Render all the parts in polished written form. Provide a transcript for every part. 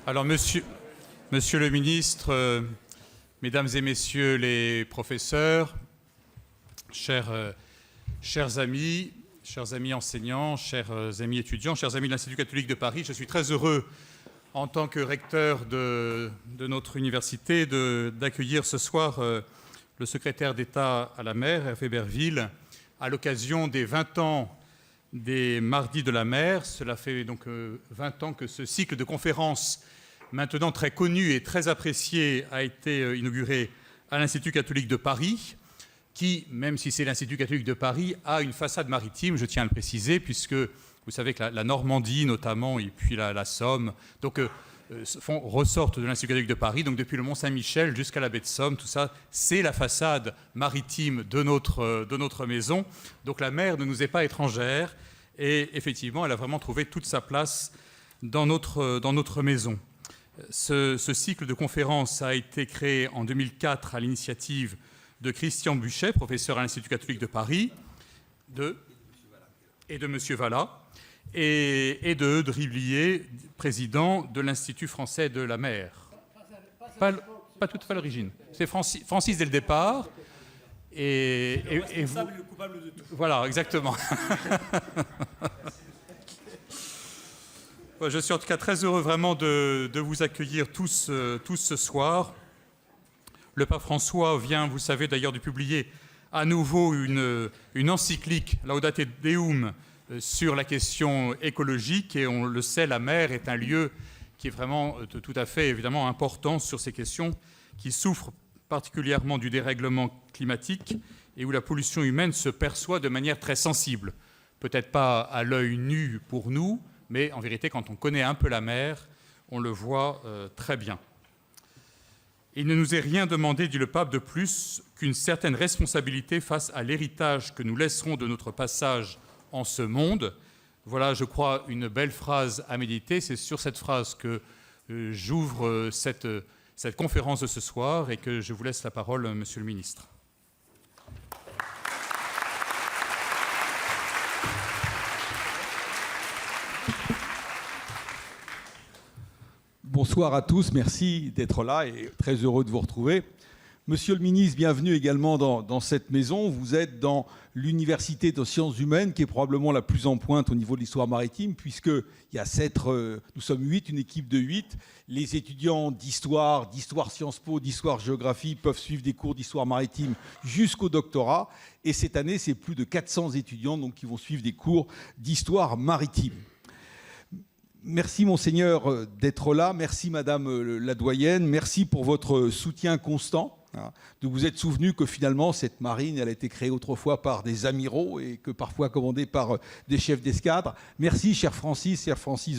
Alors, monsieur le ministre, mesdames et messieurs les professeurs, chers amis enseignants, chers amis étudiants, chers amis de l'Institut catholique de Paris, je suis très heureux, en tant que recteur de notre université, d'accueillir ce soir le secrétaire d'État à la mer, Hervé Berville, à l'occasion des 20 ans des Mardis de la mer. Cela fait donc 20 ans que ce cycle de conférences, maintenant très connu et très apprécié, a été inauguré à l'Institut catholique de Paris, qui, même si c'est l'Institut catholique de Paris, a une façade maritime, je tiens à le préciser, puisque vous savez que la Normandie notamment, et puis la Somme, donc ressortent de l'Institut catholique de Paris. Donc depuis le Mont-Saint-Michel jusqu'à la baie de Somme, tout ça, c'est la façade maritime de notre maison. Donc la mer ne nous est pas étrangère, et effectivement, elle a vraiment trouvé toute sa place dans notre maison. Ce cycle de conférences a été créé en 2004 à l'initiative de Christian Buchet, professeur à l'Institut catholique de Paris, et de M. Vallat, et de Eudes Riblier, président de l'Institut français de la mer. Pas tout à fait à l'origine. C'est Francis dès le départ. Et vous... le coupable de tout. Voilà, exactement. Je suis en tout cas très heureux vraiment de vous accueillir tous ce soir. Le pape François vient, vous savez d'ailleurs, de publier à nouveau une encyclique, Laudate Deum, sur la question écologique. Et on le sait, la mer est un lieu qui est vraiment tout à fait évidemment important sur ces questions, qui souffrent particulièrement du dérèglement climatique et où la pollution humaine se perçoit de manière très sensible. Peut-être pas à l'œil nu pour nous, mais en vérité, quand on connaît un peu la mer, on le voit très bien. Il ne nous est rien demandé, dit le pape, de plus qu'une certaine responsabilité face à l'héritage que nous laisserons de notre passage en ce monde. Voilà, je crois, une belle phrase à méditer. C'est sur cette phrase que j'ouvre cette conférence de ce soir et que je vous laisse la parole, monsieur le ministre. Bonsoir à tous, merci d'être là et très heureux de vous retrouver. Monsieur le ministre, bienvenue également dans cette maison. Vous êtes dans l'Université de sciences humaines, qui est probablement la plus en pointe au niveau de l'histoire maritime, puisqu'il y a nous sommes 8, une équipe de 8. Les étudiants d'histoire Sciences Po, d'histoire géographie peuvent suivre des cours d'histoire maritime jusqu'au doctorat. Et cette année, c'est plus de 400 étudiants donc, qui vont suivre des cours d'histoire maritime. Merci, Monseigneur, d'être là. Merci, Madame la doyenne. Merci pour votre soutien constant. De vous être souvenu que finalement, cette marine, elle a été créée autrefois par des amiraux et que parfois commandée par des chefs d'escadre. Merci, cher Francis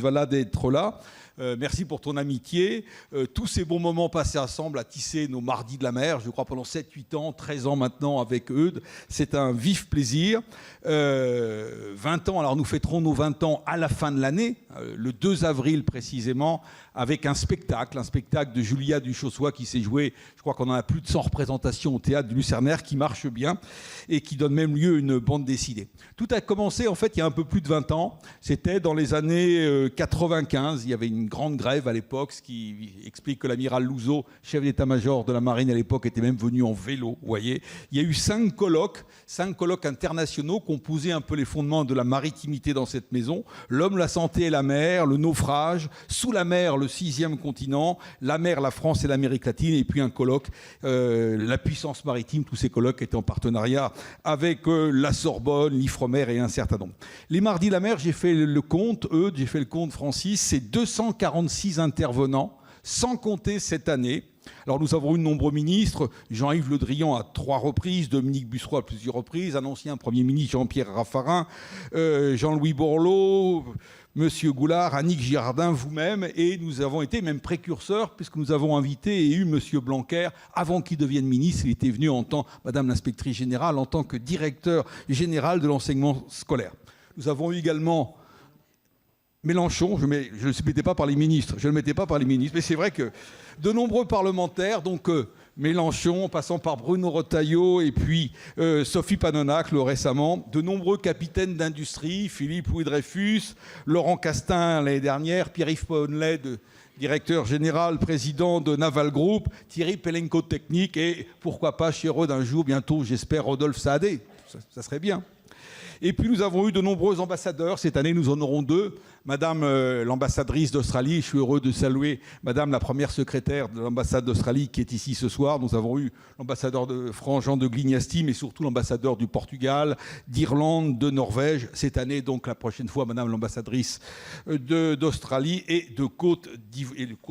Vallat, d'être là. Merci pour ton amitié. Tous ces bons moments passés ensemble à tisser nos Mardis de la mer, je crois pendant 7-8 ans, 13 ans maintenant avec Eudes. C'est un vif plaisir. 20 ans, alors nous fêterons nos 20 ans à la fin de l'année, le 2 avril précisément, avec un spectacle de Julia Duchossois qui s'est joué, je crois qu'on en a plus de 100 représentations au théâtre du Lucernaire, qui marche bien et qui donne même lieu à une bande dessinée. Tout a commencé en fait il y a un peu plus de 20 ans, c'était dans les années 95, il y avait une grande grève à l'époque, ce qui explique que l'amiral Louzeau, chef d'état-major de la marine à l'époque, était même venu en vélo, vous voyez. Il y a eu 5 colloques internationaux qui ont posé un peu les fondements de la maritimité dans cette maison. L'homme, la santé et la mer, le naufrage, sous la mer, le 6e continent, la mer, la France et l'Amérique latine, et puis un colloque, la puissance maritime. Tous ces colloques étaient en partenariat avec la Sorbonne, l'Ifremer et un certain nombre. Les Mardis de la mer, j'ai fait le compte, j'ai fait le compte, Francis, c'est 246 intervenants, sans compter cette année. Alors nous avons eu de nombreux ministres, Jean-Yves Le Drian à 3 reprises, Dominique Bussereau à plusieurs reprises, un ancien Premier ministre, Jean-Pierre Raffarin, Jean-Louis Borloo, Monsieur Goulard, Annick Girardin, vous-même, et nous avons été même précurseurs, puisque nous avons invité et eu Monsieur Blanquer, avant qu'il devienne ministre, il était venu en tant, Madame l'inspectrice générale, en tant que directeur général de l'enseignement scolaire. Nous avons eu également Mélenchon, je ne le mettais pas par les ministres, mais c'est vrai que de nombreux parlementaires, donc Mélenchon, en passant par Bruno Retailleau et puis Sophie Panonacle récemment, de nombreux capitaines d'industrie, Philippe Louis-Dreyfus, Laurent Castin l'année dernière, Pierre-Yves Poncelet, directeur général, président de Naval Group, Thierry Pelenco Technique et pourquoi pas chez Rhôde un jour, bientôt, j'espère, Rodolphe Saadé. Ça serait bien. Et puis nous avons eu de nombreux ambassadeurs. Cette année, nous en aurons 2. Madame l'ambassadrice d'Australie, je suis heureux de saluer Madame la première secrétaire de l'ambassade d'Australie qui est ici ce soir. Nous avons eu l'ambassadeur de France, Jean de Glignasti, mais surtout l'ambassadeur du Portugal, d'Irlande, de Norvège. Cette année, donc la prochaine fois, Madame l'ambassadrice d'Australie et de Côte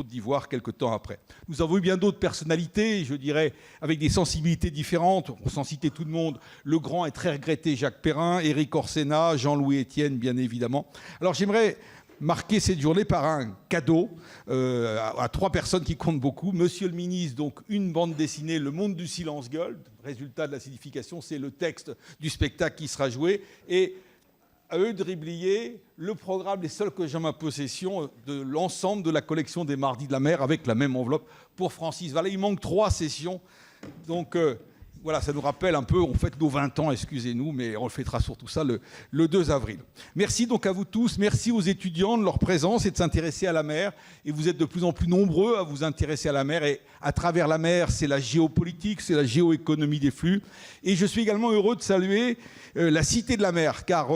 d'Ivoire quelque temps après. Nous avons eu bien d'autres personnalités, je dirais, avec des sensibilités différentes. On s'en citait tout le monde. Le grand et très regretté Jacques Perrin, Éric Orsena, Jean-Louis Etienne, bien évidemment. Alors j'aimerais marquer cette journée par un cadeau à 3 personnes qui comptent beaucoup. Monsieur le ministre, donc une bande dessinée, Le Monde du Silence Gold. Résultat de la signification, c'est le texte du spectacle qui sera joué. Et à eux de driblier le programme, les seuls que j'ai en ma possession, de l'ensemble de la collection des Mardis de la Mer avec la même enveloppe pour Francis Vallet. Il manque 3 sessions. Donc voilà, ça nous rappelle un peu, on fête nos 20 ans, excusez-nous, mais on le fêtera surtout ça le 2 avril. Merci donc à vous tous, merci aux étudiants de leur présence et de s'intéresser à la mer. Et vous êtes de plus en plus nombreux à vous intéresser à la mer. Et à travers la mer, c'est la géopolitique, c'est la géoéconomie des flux. Et je suis également heureux de saluer la Cité de la mer, car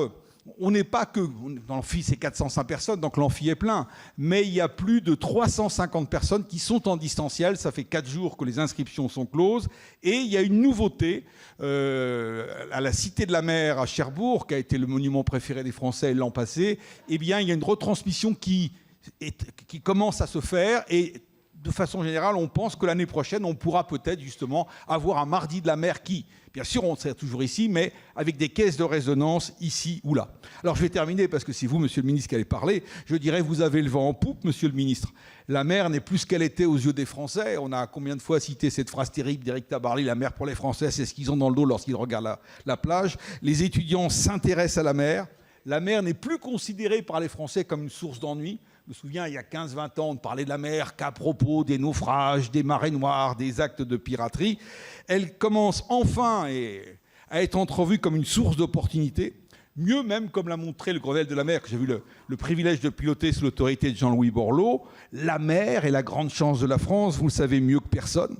on n'est pas que... Dans l'amphi, c'est 405 personnes, donc l'amphi est plein. Mais il y a plus de 350 personnes qui sont en distanciel. Ça fait 4 jours que les inscriptions sont closes. Et il y a une nouveauté à la Cité de la Mer à Cherbourg, qui a été le monument préféré des Français l'an passé. Eh bien, il y a une retransmission qui commence à se faire. Et de façon générale, on pense que l'année prochaine, on pourra peut-être justement avoir un Mardi de la Mer qui... Bien sûr, on sera toujours ici, mais avec des caisses de résonance ici ou là. Alors, je vais terminer, parce que c'est vous, monsieur le ministre, qui allez parler. Je dirais, vous avez le vent en poupe, monsieur le ministre. La mer n'est plus ce qu'elle était aux yeux des Français. On a combien de fois cité cette phrase terrible d'Éric Tabarly, la mer pour les Français, c'est ce qu'ils ont dans le dos lorsqu'ils regardent la plage. Les étudiants s'intéressent à la mer. La mer n'est plus considérée par les Français comme une source d'ennui. Je me souviens, il y a 15-20 ans, on ne parlait de la mer qu'à propos des naufrages, des marées noires, des actes de piraterie. Elle commence enfin à être entrevue comme une source d'opportunités. Mieux même, comme l'a montré le Grenelle de la mer, que j'ai eu le privilège de piloter sous l'autorité de Jean-Louis Borloo. La mer est la grande chance de la France, vous le savez mieux que personne.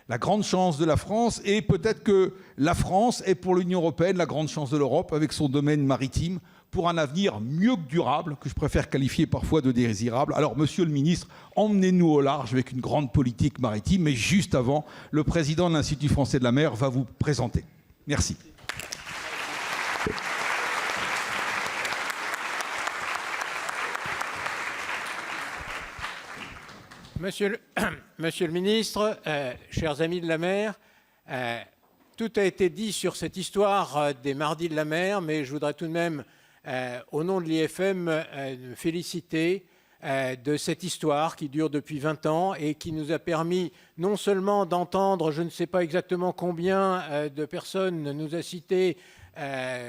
La grande chance de la France, et peut-être que la France est pour l'Union européenne la grande chance de l'Europe, avec son domaine maritime, pour un avenir mieux que durable, que je préfère qualifier parfois de désirable. Alors, monsieur le ministre, emmenez-nous au large avec une grande politique maritime, mais juste avant, le président de l'Institut français de la mer va vous présenter. Merci. Monsieur le ministre, chers amis de la mer, tout a été dit sur cette histoire des Mardis de la mer, mais je voudrais tout de même, au nom de l'IFM, me féliciter de cette histoire qui dure depuis 20 ans et qui nous a permis non seulement d'entendre, je ne sais pas exactement combien de personnes nous a cité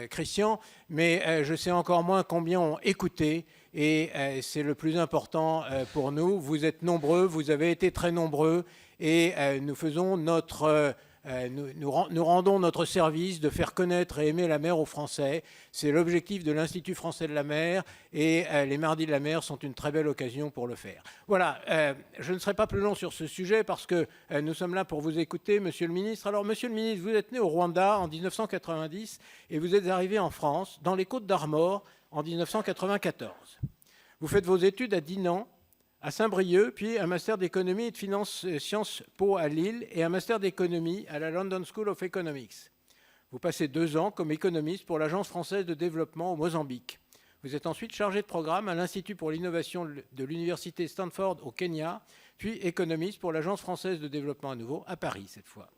Christian, mais je sais encore moins combien ont écouté. Et c'est le plus important pour nous. Vous êtes nombreux, vous avez été très nombreux, et nous faisons nous rendons notre service de faire connaître et aimer la mer aux Français. C'est l'objectif de l'Institut français de la mer, et les Mardis de la mer sont une très belle occasion pour le faire. Voilà, je ne serai pas plus long sur ce sujet parce que nous sommes là pour vous écouter, monsieur le ministre. Alors, monsieur le ministre, vous êtes né au Rwanda en 1990 et vous êtes arrivé en France, dans les Côtes d'Armor, en 1994. Vous faites vos études à Dinan, à Saint-Brieuc, puis un master d'économie et de finance Sciences Po à Lille et un master d'économie à la London School of Economics. Vous passez 2 ans comme économiste pour l'Agence française de développement au Mozambique. Vous êtes ensuite chargé de programme à l'Institut pour l'innovation de l'Université Stanford au Kenya, puis économiste pour l'Agence française de développement à nouveau, à Paris cette fois.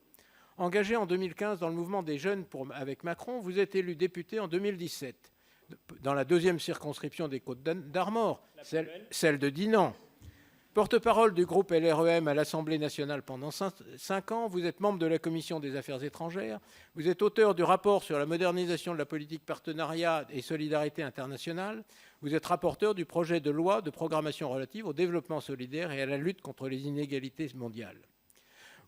Engagé en 2015 dans le mouvement des jeunes avec Macron, vous êtes élu député en 2017. Dans la 2e circonscription des Côtes d'Armor, celle de Dinan. Porte-parole du groupe LREM à l'Assemblée nationale pendant 5 ans, vous êtes membre de la Commission des affaires étrangères, vous êtes auteur du rapport sur la modernisation de la politique partenariat et solidarité internationale, vous êtes rapporteur du projet de loi de programmation relative au développement solidaire et à la lutte contre les inégalités mondiales.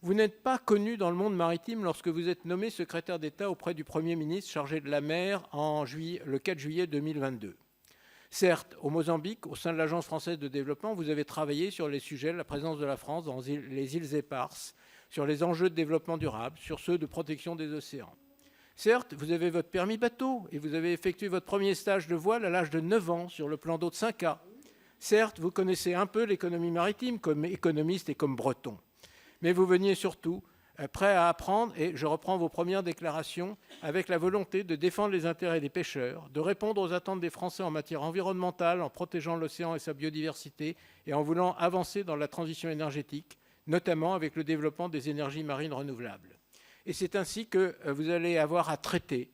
Vous n'êtes pas connu dans le monde maritime lorsque vous êtes nommé secrétaire d'État auprès du Premier ministre chargé de la mer le 4 juillet 2022. Certes, au Mozambique, au sein de l'Agence française de développement, vous avez travaillé sur les sujets de la présence de la France dans les îles éparses, sur les enjeux de développement durable, sur ceux de protection des océans. Certes, vous avez votre permis bateau et vous avez effectué votre premier stage de voile à l'âge de 9 ans sur le plan d'eau de 5A. Certes, vous connaissez un peu l'économie maritime comme économiste et comme breton. Mais vous veniez surtout prêt à apprendre, et je reprends vos premières déclarations, avec la volonté de défendre les intérêts des pêcheurs, de répondre aux attentes des Français en matière environnementale, en protégeant l'océan et sa biodiversité, et en voulant avancer dans la transition énergétique, notamment avec le développement des énergies marines renouvelables. Et c'est ainsi que vous allez avoir à traiter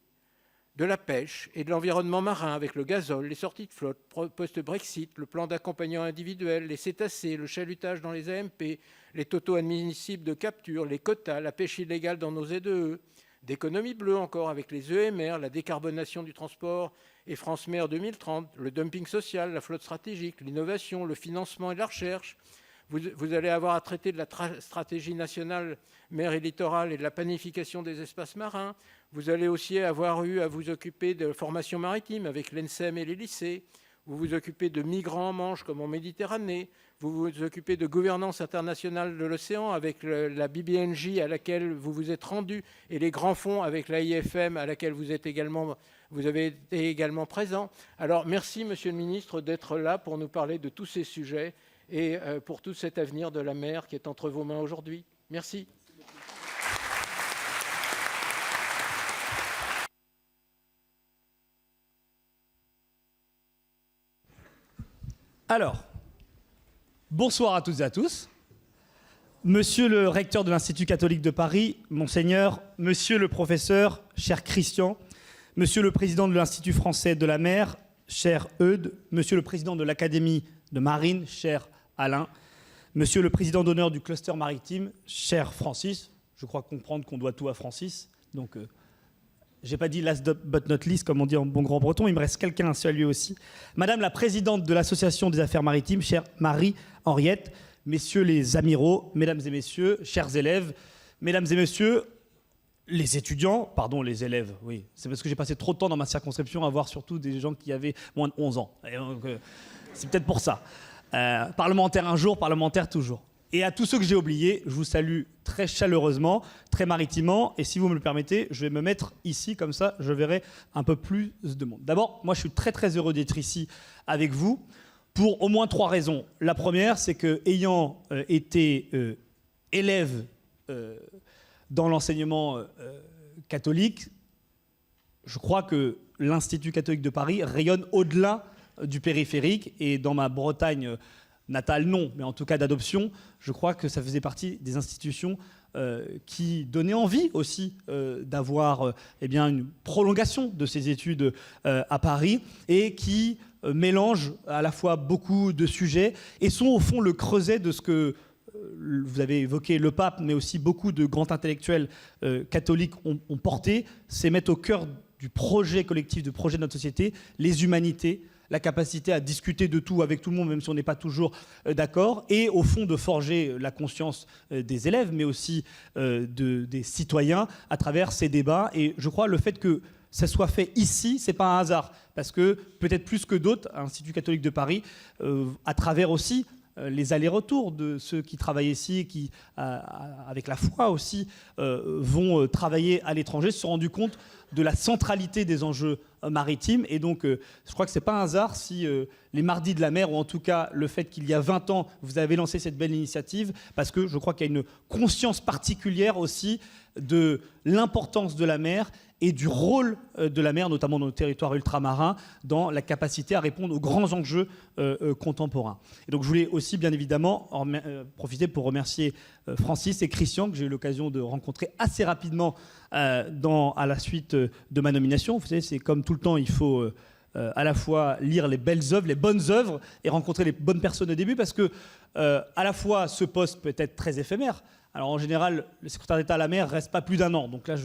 de la pêche et de l'environnement marin avec le gazole, les sorties de flotte, post-Brexit, le plan d'accompagnement individuel, les cétacés, le chalutage dans les AMP, les totaux admissibles de capture, les quotas, la pêche illégale dans nos ZEE, d'économie bleue encore avec les EMR, la décarbonation du transport et France Mer 2030, le dumping social, la flotte stratégique, l'innovation, le financement et la recherche. Vous allez avoir à traiter de la stratégie nationale mer et littoral et de la planification des espaces marins. Vous allez aussi avoir eu à vous occuper de formation maritime avec l'ENSEM et les lycées. Vous vous occupez de migrants en Manche comme en Méditerranée. Vous vous occupez de gouvernance internationale de l'océan avec la BBNJ à laquelle vous vous êtes rendu et les grands fonds avec l'AIFM à laquelle vous avez été également présent. Alors merci Monsieur le Ministre d'être là pour nous parler de tous ces sujets et pour tout cet avenir de la mer qui est entre vos mains aujourd'hui. Merci. Alors, bonsoir à toutes et à tous. Monsieur le recteur de l'Institut catholique de Paris, Monseigneur, monsieur le professeur, cher Christian, monsieur le président de l'Institut français de la mer, cher Eudes, monsieur le président de l'Académie de marine, cher Alain, monsieur le président d'honneur du cluster maritime, cher Francis, je crois comprendre qu'on doit tout à Francis, donc j'ai pas dit last but not least, comme on dit en bon grand breton, il me reste quelqu'un à saluer aussi. Madame la présidente de l'Association des affaires maritimes, chère Marie-Henriette, messieurs les amiraux, mesdames et messieurs, chers élèves, mesdames et messieurs, les étudiants, pardon, les élèves, oui, c'est parce que j'ai passé trop de temps dans ma circonscription à voir surtout des gens qui avaient moins de 11 ans. Et donc, c'est peut-être pour ça. Parlementaire un jour, parlementaire toujours. Et à tous ceux que j'ai oubliés, je vous salue très chaleureusement, très maritimement. Et si vous me le permettez, je vais me mettre ici, comme ça, je verrai un peu plus de monde. D'abord, moi, je suis très, très heureux d'être ici avec vous pour au moins 3 raisons. La première, c'est que, ayant été élève dans l'enseignement catholique, je crois que l'Institut catholique de Paris rayonne au-delà du périphérique. Et dans ma Bretagne natale, non, mais en tout cas d'adoption, je crois que ça faisait partie des institutions qui donnaient envie aussi d'avoir une prolongation de ses études à Paris et qui mélangent à la fois beaucoup de sujets et sont au fond le creuset de ce que vous avez évoqué le pape, mais aussi beaucoup de grands intellectuels catholiques ont porté, c'est mettre au cœur du projet collectif, du projet de notre société, les humanités, la capacité à discuter de tout avec tout le monde, même si on n'est pas toujours d'accord, et au fond de forger la conscience des élèves, mais aussi des citoyens à travers ces débats. Et je crois le fait que ça soit fait ici, c'est pas un hasard, parce que peut-être plus que d'autres, l'Institut catholique de Paris, à travers aussi les allers-retours de ceux qui travaillent ici, qui, avec la foi aussi, vont travailler à l'étranger, se sont rendus compte de la centralité des enjeux maritimes. Et donc, je crois que ce n'est pas un hasard si les Mardis de la mer, ou en tout cas le fait qu'il y a 20 ans, vous avez lancé cette belle initiative, parce que je crois qu'il y a une conscience particulière aussi de l'importance de la mer et du rôle de la mer, notamment dans nos territoires ultramarins, dans la capacité à répondre aux grands enjeux contemporains. Et donc je voulais aussi, bien évidemment, profiter pour remercier Francis et Christian, que j'ai eu l'occasion de rencontrer assez rapidement à la suite de ma nomination. Vous savez, c'est comme tout le temps, il faut à la fois lire les belles œuvres, les bonnes œuvres, et rencontrer les bonnes personnes au début, parce que à la fois ce poste peut être très éphémère. Alors en général, le secrétaire d'État à la mer reste pas plus d'1 an. Donc là,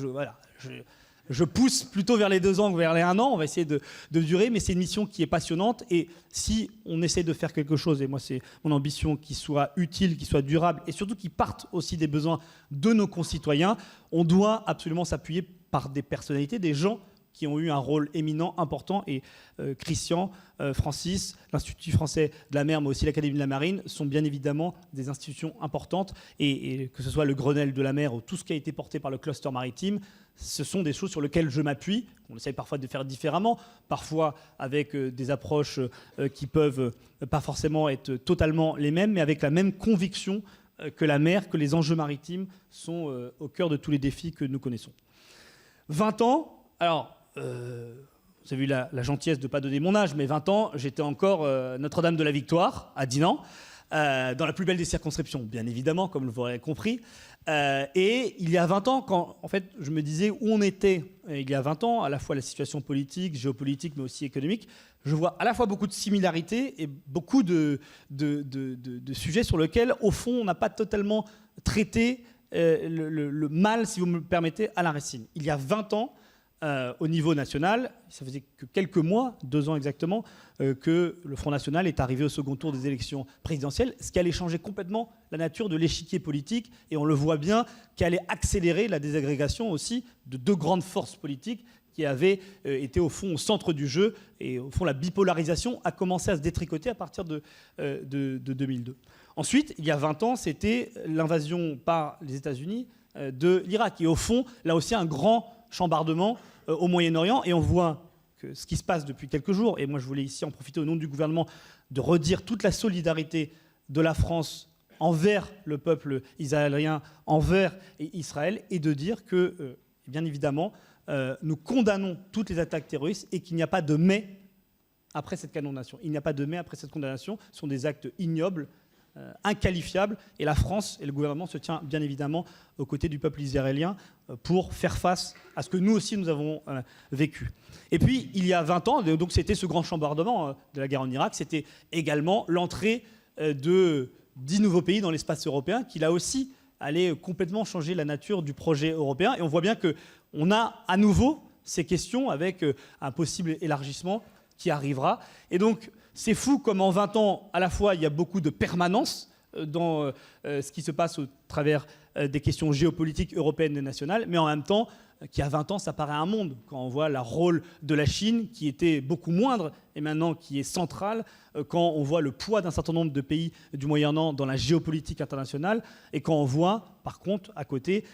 je pousse plutôt vers les 2 ans que vers les 1 an. On va essayer de durer, mais c'est une mission qui est passionnante. Et si on essaie de faire quelque chose, et moi c'est mon ambition, qui soit utile, qui soit durable, et surtout qui parte aussi des besoins de nos concitoyens, on doit absolument s'appuyer par des personnalités, des gens qui ont eu un rôle éminent, important. Et Christian, Francis, l'Institut français de la mer, mais aussi l'Académie de la marine, sont bien évidemment des institutions importantes. Et que ce soit le Grenelle de la mer ou tout ce qui a été porté par le cluster maritime, ce sont des choses sur lesquelles je m'appuie. On essaye parfois de faire différemment, parfois avec des approches qui peuvent pas forcément être totalement les mêmes, mais avec la même conviction que la mer, que les enjeux maritimes sont au cœur de tous les défis que nous connaissons. 20 ans, alors... vous avez eu la gentillesse de ne pas donner mon âge, mais 20 ans, j'étais encore Notre-Dame de la Victoire, à Dinan, dans la plus belle des circonscriptions, bien évidemment, comme vous l'aurez compris. Et il y a 20 ans, quand en fait, je me disais où on était, il y a 20 ans, à la fois la situation politique, géopolitique, mais aussi économique, je vois à la fois beaucoup de similarités et beaucoup de sujets sur lesquels, au fond, on n'a pas totalement traité le mal, si vous me le permettez, à la racine. Il y a 20 ans, au niveau national, ça faisait que quelques mois, 2 ans exactement, que le Front National est arrivé au second tour des élections présidentielles, ce qui allait changer complètement la nature de l'échiquier politique, et on le voit bien, qui allait accélérer la désagrégation aussi de 2 grandes forces politiques qui avaient été au fond au centre du jeu, et au fond la bipolarisation a commencé à se détricoter à partir de 2002. Ensuite, il y a 20 ans, c'était l'invasion par les États-Unis de l'Irak, et au fond, là aussi un grand chambardement au Moyen-Orient, et on voit que ce qui se passe depuis quelques jours, et moi je voulais ici en profiter au nom du gouvernement de redire toute la solidarité de la France envers le peuple israélien, envers Israël, et de dire que, bien évidemment, nous condamnons toutes les attaques terroristes et qu'il n'y a pas de mais après cette condamnation. Il n'y a pas de mais après cette condamnation, ce sont des actes ignobles, inqualifiable, et la France et le gouvernement se tient bien évidemment aux côtés du peuple israélien pour faire face à ce que nous aussi nous avons vécu. Et puis il y a 20 ans, donc c'était ce grand chambardement de la guerre en Irak, c'était également l'entrée de 10 nouveaux pays dans l'espace européen qui là aussi allait complètement changer la nature du projet européen, et on voit bien qu'on a à nouveau ces questions avec un possible élargissement qui arrivera. Et donc c'est fou comme en 20 ans, à la fois, il y a beaucoup de permanence dans ce qui se passe au travers des questions géopolitiques européennes et nationales, mais en même temps, qu'il y a 20 ans, ça paraît un monde. Quand on voit le rôle de la Chine, qui était beaucoup moindre, et maintenant qui est central, quand on voit le poids d'un certain nombre de pays du Moyen-Orient dans la géopolitique internationale, et quand on voit, par contre, à côté,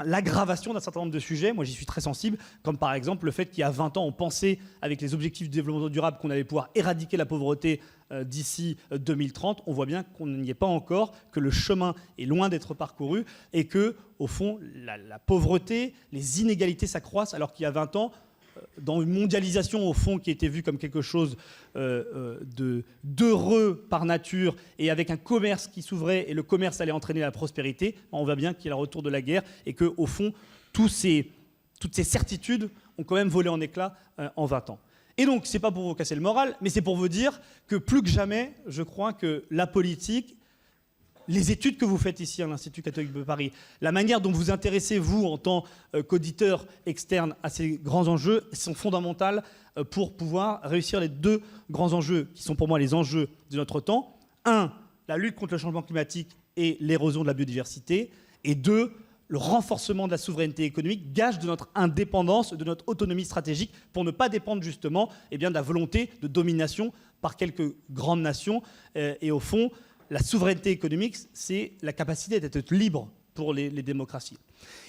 l'aggravation d'un certain nombre de sujets, moi j'y suis très sensible, comme par exemple le fait qu'il y a 20 ans, on pensait, avec les objectifs du développement durable, qu'on allait pouvoir éradiquer la pauvreté d'ici 2030, on voit bien qu'on n'y est pas encore, que le chemin est loin d'être parcouru, et que, au fond, la pauvreté, les inégalités s'accroissent, alors qu'il y a 20 ans, dans une mondialisation au fond qui était vue comme quelque chose d'heureux par nature, et avec un commerce qui s'ouvrait, et le commerce allait entraîner la prospérité, on voit bien qu'il y a le retour de la guerre, et qu'au fond, toutes ces certitudes ont quand même volé en éclats en 20 ans. Et donc, c'est pas pour vous casser le moral, mais c'est pour vous dire que plus que jamais, je crois que la politique, les études que vous faites ici à l'Institut catholique de Paris, la manière dont vous intéressez, vous, en tant qu'auditeur externe à ces grands enjeux, sont fondamentales pour pouvoir réussir les 2 grands enjeux qui sont pour moi les enjeux de notre temps. 1, la lutte contre le changement climatique et l'érosion de la biodiversité. Et 2, le renforcement de la souveraineté économique, gage de notre indépendance, de notre autonomie stratégique, pour ne pas dépendre justement de la volonté de domination par quelques grandes nations. Et au fond, la souveraineté économique, c'est la capacité d'être libre pour les démocraties.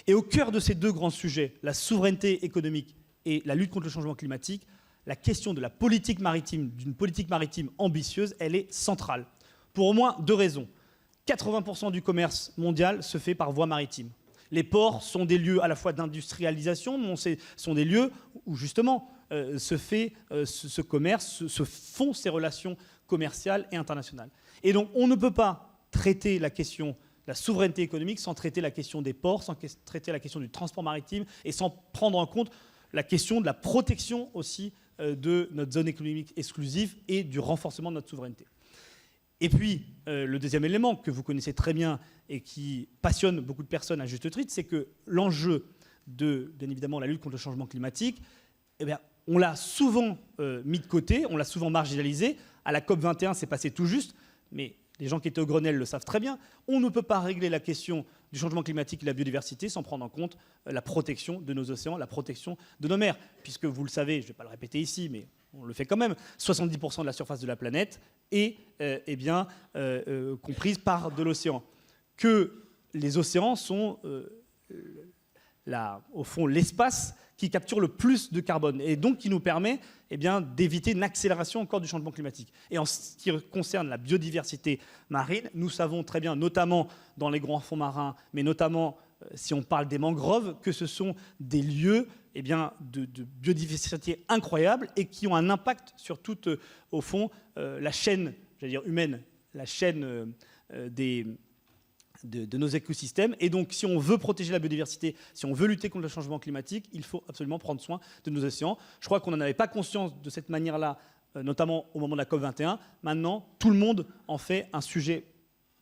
Et au cœur de ces 2 grands sujets, la souveraineté économique et la lutte contre le changement climatique, la question de la politique maritime, d'une politique maritime ambitieuse, elle est centrale. Pour au moins 2 raisons. 80% du commerce mondial se fait par voie maritime. Les ports sont des lieux à la fois d'industrialisation, mais sont des lieux où justement se fait ce commerce, se font ces relations commerciales et internationales. Et donc on ne peut pas traiter la question de la souveraineté économique sans traiter la question des ports, sans traiter la question du transport maritime et sans prendre en compte la question de la protection aussi de notre zone économique exclusive et du renforcement de notre souveraineté. Et puis, le deuxième élément que vous connaissez très bien et qui passionne beaucoup de personnes à juste titre, c'est que l'enjeu de, bien évidemment, la lutte contre le changement climatique, eh bien, on l'a souvent mis de côté, on l'a souvent marginalisé. À la COP21, c'est passé tout juste, mais les gens qui étaient au Grenelle le savent très bien. On ne peut pas régler la question du changement climatique et de la biodiversité sans prendre en compte la protection de nos océans, la protection de nos mers. Puisque vous le savez, je ne vais pas le répéter ici, mais on le fait quand même, 70% de la surface de la planète est comprise par de l'océan. Que les océans sont, au fond, l'espace qui capture le plus de carbone et donc qui nous permet d'éviter une accélération encore du changement climatique. Et en ce qui concerne la biodiversité marine, nous savons très bien, notamment dans les grands fonds marins, mais notamment si on parle des mangroves, que ce sont des lieux de biodiversité incroyables et qui ont un impact sur toute, au fond, la chaîne, j'allais dire humaine, la chaîne de nos écosystèmes. Et donc, si on veut protéger la biodiversité, si on veut lutter contre le changement climatique, il faut absolument prendre soin de nos océans. Je crois qu'on n'en avait pas conscience de cette manière-là, notamment au moment de la COP21. Maintenant, tout le monde en fait un sujet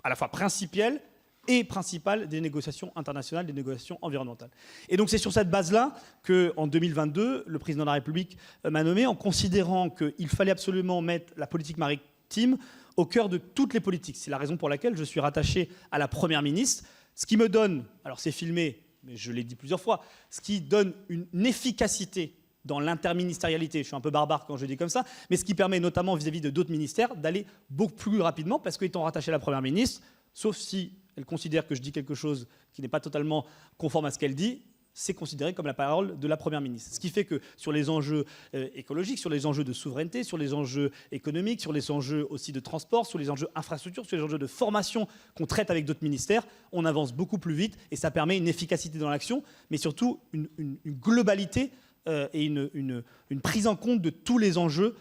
à la fois principiel et principal des négociations internationales, des négociations environnementales. Et donc, c'est sur cette base-là qu'en 2022, le président de la République m'a nommé en considérant qu'il fallait absolument mettre la politique maritime au cœur de toutes les politiques. C'est la raison pour laquelle je suis rattaché à la Première ministre, ce qui me donne, alors c'est filmé, mais je l'ai dit plusieurs fois, ce qui donne une efficacité dans l'interministérialité. Je suis un peu barbare quand je dis comme ça, mais ce qui permet notamment vis-à-vis de d'autres ministères d'aller beaucoup plus rapidement, parce qu'étant rattaché à la Première ministre, sauf si elle considère que je dis quelque chose qui n'est pas totalement conforme à ce qu'elle dit, c'est considéré comme la parole de la Première ministre. Ce qui fait que sur les enjeux écologiques, sur les enjeux de souveraineté, sur les enjeux économiques, sur les enjeux aussi de transport, sur les enjeux infrastructures, sur les enjeux de formation qu'on traite avec d'autres ministères, on avance beaucoup plus vite et ça permet une efficacité dans l'action, mais surtout une globalité et une prise en compte de tous les enjeux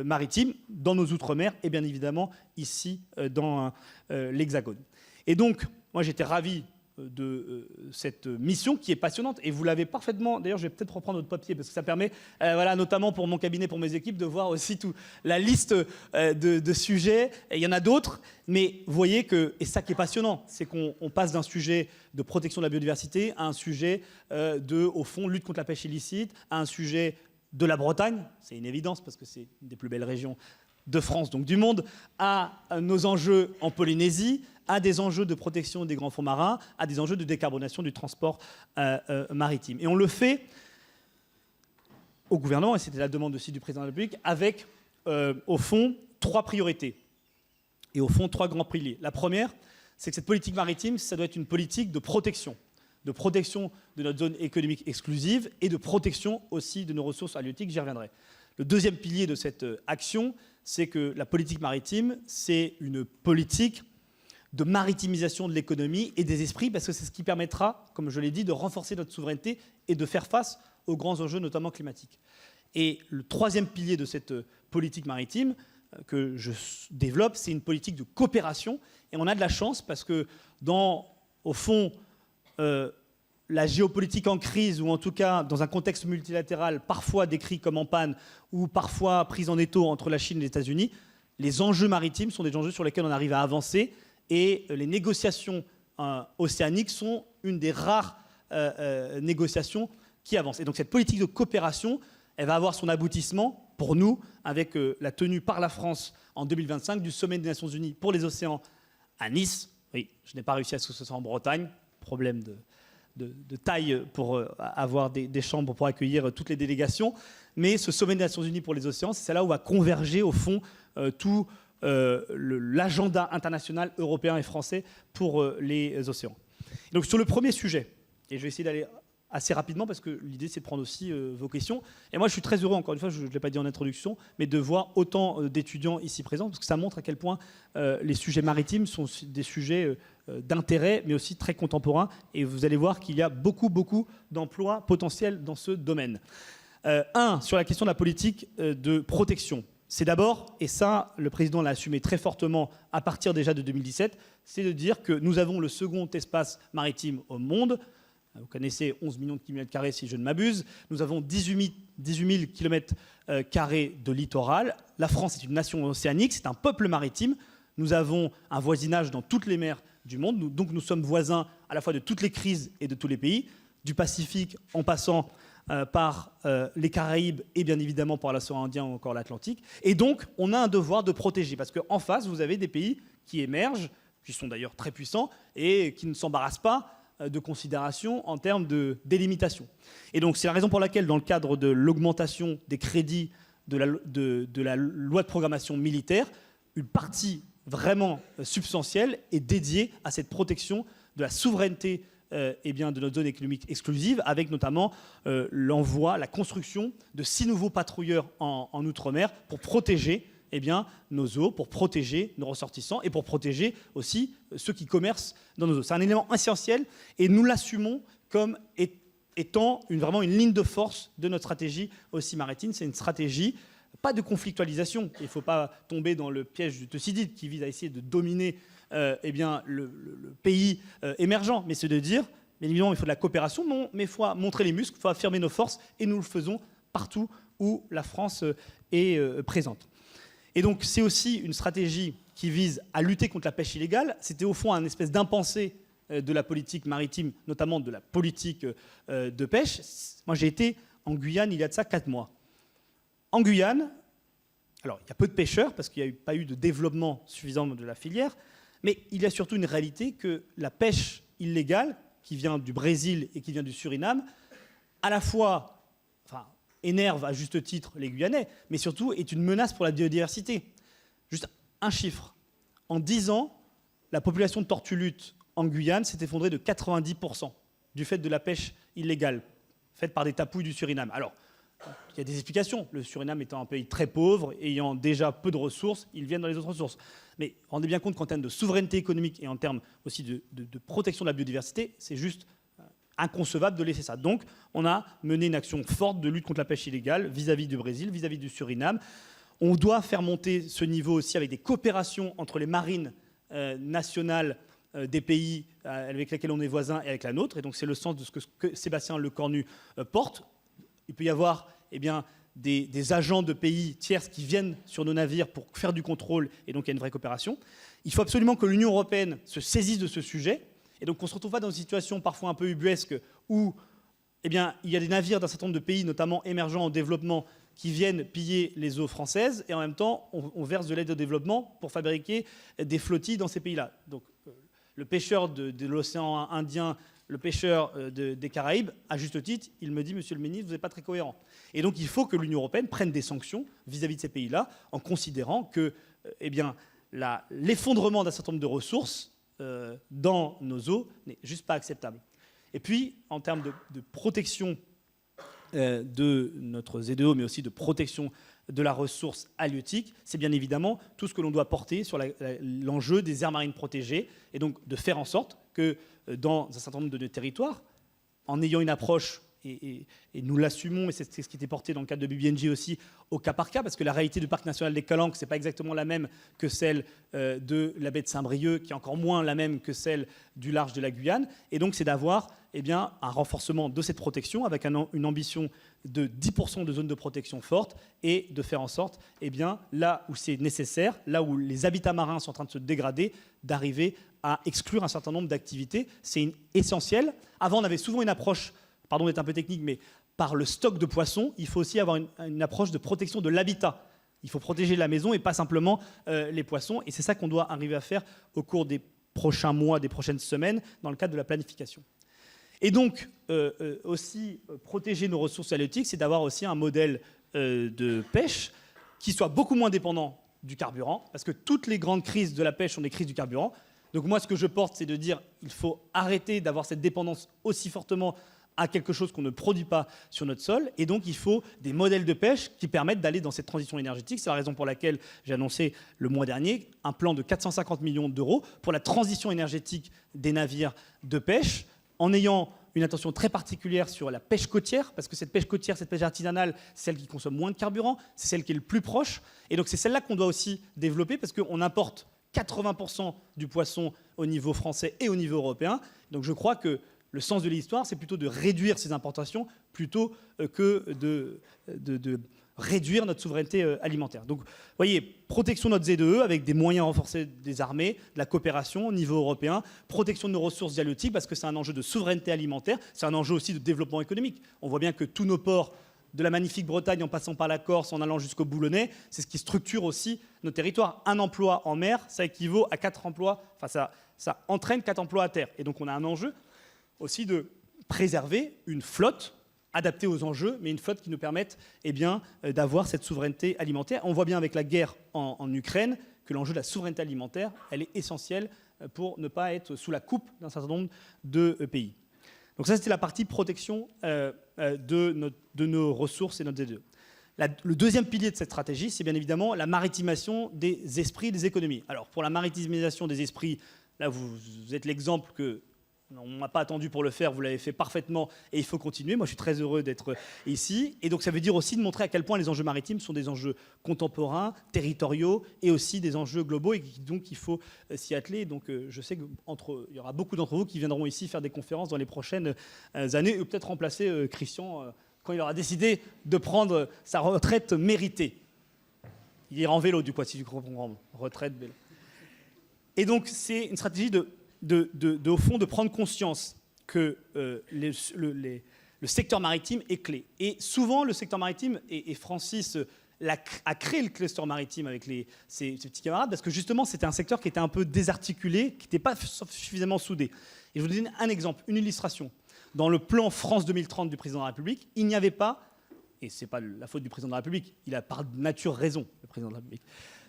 maritimes dans nos outre-mer et bien évidemment ici dans l'Hexagone. Et donc, moi j'étais ravi de cette mission qui est passionnante et vous l'avez parfaitement, d'ailleurs je vais peut-être reprendre votre papier parce que ça permet notamment pour mon cabinet, pour mes équipes de voir aussi la liste de sujets, et il y en a d'autres, mais vous voyez que, et ça qui est passionnant, c'est qu'on passe d'un sujet de protection de la biodiversité à un sujet au fond, lutte contre la pêche illicite, à un sujet de la Bretagne, c'est une évidence parce que c'est une des plus belles régions de France, donc du monde, à nos enjeux en Polynésie, à des enjeux de protection des grands fonds marins, à des enjeux de décarbonation du transport maritime. Et on le fait au gouvernement, et c'était la demande aussi du président de la République, avec, au fond, 3 priorités. Et au fond, 3 grands piliers. La première, c'est que cette politique maritime, ça doit être une politique de protection de notre zone économique exclusive et de protection aussi de nos ressources halieutiques, j'y reviendrai. Le deuxième pilier de cette action, c'est que la politique maritime, c'est une politique de maritimisation de l'économie et des esprits, parce que c'est ce qui permettra, comme je l'ai dit, de renforcer notre souveraineté et de faire face aux grands enjeux, notamment climatiques. Et le troisième pilier de cette politique maritime que je développe, c'est une politique de coopération. Et on a de la chance parce que au fond, la géopolitique en crise, ou en tout cas dans un contexte multilatéral parfois décrit comme en panne, ou parfois prise en étau entre la Chine et les États-Unis, les enjeux maritimes sont des enjeux sur lesquels on arrive à avancer. Et les négociations océaniques sont une des rares négociations qui avancent. Et donc cette politique de coopération, elle va avoir son aboutissement pour nous avec la tenue par la France en 2025 du sommet des Nations Unies pour les océans à Nice. Oui, je n'ai pas réussi à ce que ce soit en Bretagne, problème de taille pour avoir des chambres pour accueillir toutes les délégations. Mais ce sommet des Nations Unies pour les océans, c'est là où va converger au fond tout l'agenda international européen et français pour les océans. Donc sur le premier sujet, et je vais essayer d'aller assez rapidement parce que l'idée c'est de prendre aussi vos questions. Et moi je suis très heureux, encore une fois, je ne l'ai pas dit en introduction, mais de voir autant d'étudiants ici présents, parce que ça montre à quel point les sujets maritimes sont des sujets d'intérêt, mais aussi très contemporains. Et vous allez voir qu'il y a beaucoup d'emplois potentiels dans ce domaine. Sur la question de la politique de protection. C'est d'abord, et ça, le président l'a assumé très fortement à partir déjà de 2017, c'est de dire que nous avons le second espace maritime au monde. Vous connaissez 11 millions de kilomètres carrés, si je ne m'abuse. Nous avons 18 000 kilomètres carrés de littoral. La France est une nation océanique, c'est un peuple maritime. Nous avons un voisinage dans toutes les mers du monde. Donc nous sommes voisins à la fois de toutes les crises et de tous les pays. du Pacifique en passant par les Caraïbes et bien évidemment par l'océan Indien ou encore l'Atlantique. Et donc, on a un devoir de protéger, parce qu'en face, vous avez des pays qui émergent, qui sont d'ailleurs très puissants et qui ne s'embarrassent pas de considérations en termes de délimitation. Et donc, c'est la raison pour laquelle, dans le cadre de l'augmentation des crédits de la loi de programmation militaire, une partie vraiment substantielle est dédiée à cette protection de la souveraineté de notre zone économique exclusive, avec notamment l'envoi, la construction de 6 nouveaux patrouilleurs en Outre-mer pour protéger nos eaux, pour protéger nos ressortissants et pour protéger aussi ceux qui commercent dans nos eaux. C'est un élément essentiel et nous l'assumons comme étant vraiment une ligne de force de notre stratégie aussi maritime. C'est une stratégie, pas de conflictualisation. Il ne faut pas tomber dans le piège du Thucydide qui vise à essayer de dominer le pays émergent. Mais c'est de dire, bien évidemment, il faut de la coopération, mais il faut montrer les muscles, il faut affirmer nos forces et nous le faisons partout où la France est présente. Et donc, c'est aussi une stratégie qui vise à lutter contre la pêche illégale. C'était au fond un espèce d'impensé de la politique maritime, notamment de la politique de pêche. Moi, j'ai été en Guyane il y a de ça 4 mois. En Guyane, alors il y a peu de pêcheurs parce qu'il n'y a pas eu de développement suffisant de la filière, mais il y a surtout une réalité que la pêche illégale, qui vient du Brésil et qui vient du Suriname, à la fois énerve à juste titre les Guyanais, mais surtout est une menace pour la biodiversité. Juste un chiffre. En 10 ans, la population de tortues luth en Guyane s'est effondrée de 90% du fait de la pêche illégale, faite par des tapouilles du Suriname. Alors, il y a des explications. Le Suriname étant un pays très pauvre, ayant déjà peu de ressources, ils viennent dans les autres ressources. Mais rendez bien compte qu'en termes de souveraineté économique et en termes aussi de protection de la biodiversité, c'est juste inconcevable de laisser ça. Donc, on a mené une action forte de lutte contre la pêche illégale vis-à-vis du Brésil, vis-à-vis du Suriname. On doit faire monter ce niveau aussi avec des coopérations entre les marines nationales des pays avec lesquels on est voisins et avec la nôtre. Et donc, c'est le sens de ce que Sébastien Lecornu porte. Il peut y avoir des agents de pays tiers qui viennent sur nos navires pour faire du contrôle, et donc il y a une vraie coopération. Il faut absolument que l'Union européenne se saisisse de ce sujet, et donc on ne se retrouve pas dans une situation parfois un peu ubuesque où il y a des navires d'un certain nombre de pays, notamment émergents en développement, qui viennent piller les eaux françaises, et en même temps on verse de l'aide au développement pour fabriquer des flottilles dans ces pays-là. Donc le pêcheur de l'océan Indien, le pêcheur des Caraïbes, à juste titre, il me dit, monsieur le ministre, vous n'êtes pas très cohérent. Et donc il faut que l'Union européenne prenne des sanctions vis-à-vis de ces pays-là, en considérant que l'effondrement d'un certain nombre de ressources dans nos eaux n'est juste pas acceptable. Et puis, en termes de protection de notre ZEO, mais aussi de protection de la ressource halieutique, c'est bien évidemment tout ce que l'on doit porter sur l'enjeu des aires marines protégées, et donc de faire en sorte que dans un certain nombre de territoires, en ayant une approche, et nous l'assumons, et c'est ce qui était porté dans le cadre de BBNJ aussi, au cas par cas, parce que la réalité du parc national des Calanques, ce n'est pas exactement la même que celle de la baie de Saint-Brieuc, qui est encore moins la même que celle du large de la Guyane, et donc c'est d'avoir un renforcement de cette protection avec une ambition de 10% de zones de protection fortes, et de faire en sorte, là où c'est nécessaire, là où les habitats marins sont en train de se dégrader, d'arriver à exclure un certain nombre d'activités. C'est essentiel. Avant, on avait souvent une approche, pardon d'être un peu technique, mais par le stock de poissons, il faut aussi avoir une approche de protection de l'habitat. Il faut protéger la maison et pas simplement les poissons. Et c'est ça qu'on doit arriver à faire au cours des prochains mois, des prochaines semaines, dans le cadre de la planification. Et donc, aussi, protéger nos ressources halieutiques, c'est d'avoir aussi un modèle de pêche qui soit beaucoup moins dépendant du carburant, parce que toutes les grandes crises de la pêche sont des crises du carburant. Donc moi, ce que je porte, c'est de dire qu'il faut arrêter d'avoir cette dépendance aussi fortement à quelque chose qu'on ne produit pas sur notre sol. Et donc, il faut des modèles de pêche qui permettent d'aller dans cette transition énergétique. C'est la raison pour laquelle j'ai annoncé le mois dernier un plan de 450 millions d'euros pour la transition énergétique des navires de pêche, en ayant une attention très particulière sur la pêche côtière, parce que cette pêche côtière, cette pêche artisanale, c'est celle qui consomme moins de carburant, c'est celle qui est le plus proche. Et donc, c'est celle-là qu'on doit aussi développer, parce qu'on importe 80% du poisson au niveau français et au niveau européen. Donc je crois que le sens de l'histoire, c'est plutôt de réduire ces importations plutôt que réduire notre souveraineté alimentaire. Donc, vous voyez, protection de notre ZEE avec des moyens renforcés des armées, de la coopération au niveau européen, protection de nos ressources halieutiques parce que c'est un enjeu de souveraineté alimentaire, c'est un enjeu aussi de développement économique. On voit bien que tous nos ports, de la magnifique Bretagne en passant par la Corse, en allant jusqu'au Boulonnais, c'est ce qui structure aussi nos territoires. Un emploi en mer, ça équivaut à 4 emplois, enfin ça entraîne 4 emplois à terre. Et donc on a un enjeu aussi de préserver une flotte adaptée aux enjeux, mais une flotte qui nous permette d'avoir cette souveraineté alimentaire. On voit bien avec la guerre en Ukraine que l'enjeu de la souveraineté alimentaire, elle est essentielle pour ne pas être sous la coupe d'un certain nombre de pays. Donc ça, c'était la partie protection de nos ressources et notre ZEE. Le deuxième pilier de cette stratégie, c'est bien évidemment la maritimation des esprits, des économies. Alors, pour la maritimisation des esprits, là, vous êtes l'exemple que on ne m'a pas attendu pour le faire, vous l'avez fait parfaitement et il faut continuer. Moi, je suis très heureux d'être ici. Et donc, ça veut dire aussi de montrer à quel point les enjeux maritimes sont des enjeux contemporains, territoriaux et aussi des enjeux globaux et donc il faut s'y atteler. Donc, je sais qu'il y aura beaucoup d'entre vous qui viendront ici faire des conférences dans les prochaines années ou peut-être remplacer Christian quand il aura décidé de prendre sa retraite méritée. Il ira en vélo, du coup, si tu comprends. Retraite, vélo. Et donc, c'est une stratégie au fond, de prendre conscience que le secteur maritime est clé. Et souvent, le secteur maritime, et Francis a créé le cluster maritime avec ses petits camarades, parce que justement, c'était un secteur qui était un peu désarticulé, qui n'était pas suffisamment soudé. Et je vous donne un exemple, une illustration. Dans le plan France 2030 du président de la République, il n'y avait pas, et ce n'est pas la faute du président de la République, il a par nature raison, le président de la République,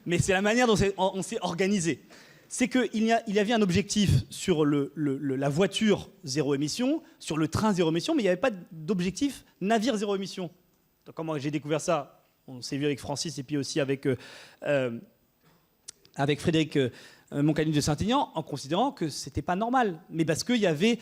mais c'est la manière dont on s'est organisé. C'est qu'il y avait un objectif sur la voiture zéro émission, sur le train zéro émission, mais il n'y avait pas d'objectif navire zéro émission. Donc, quand moi j'ai découvert ça, on s'est vu avec Francis et puis aussi avec Frédéric Moncani de Saint-Aignan, en considérant que ce n'était pas normal. Mais parce qu'il y avait...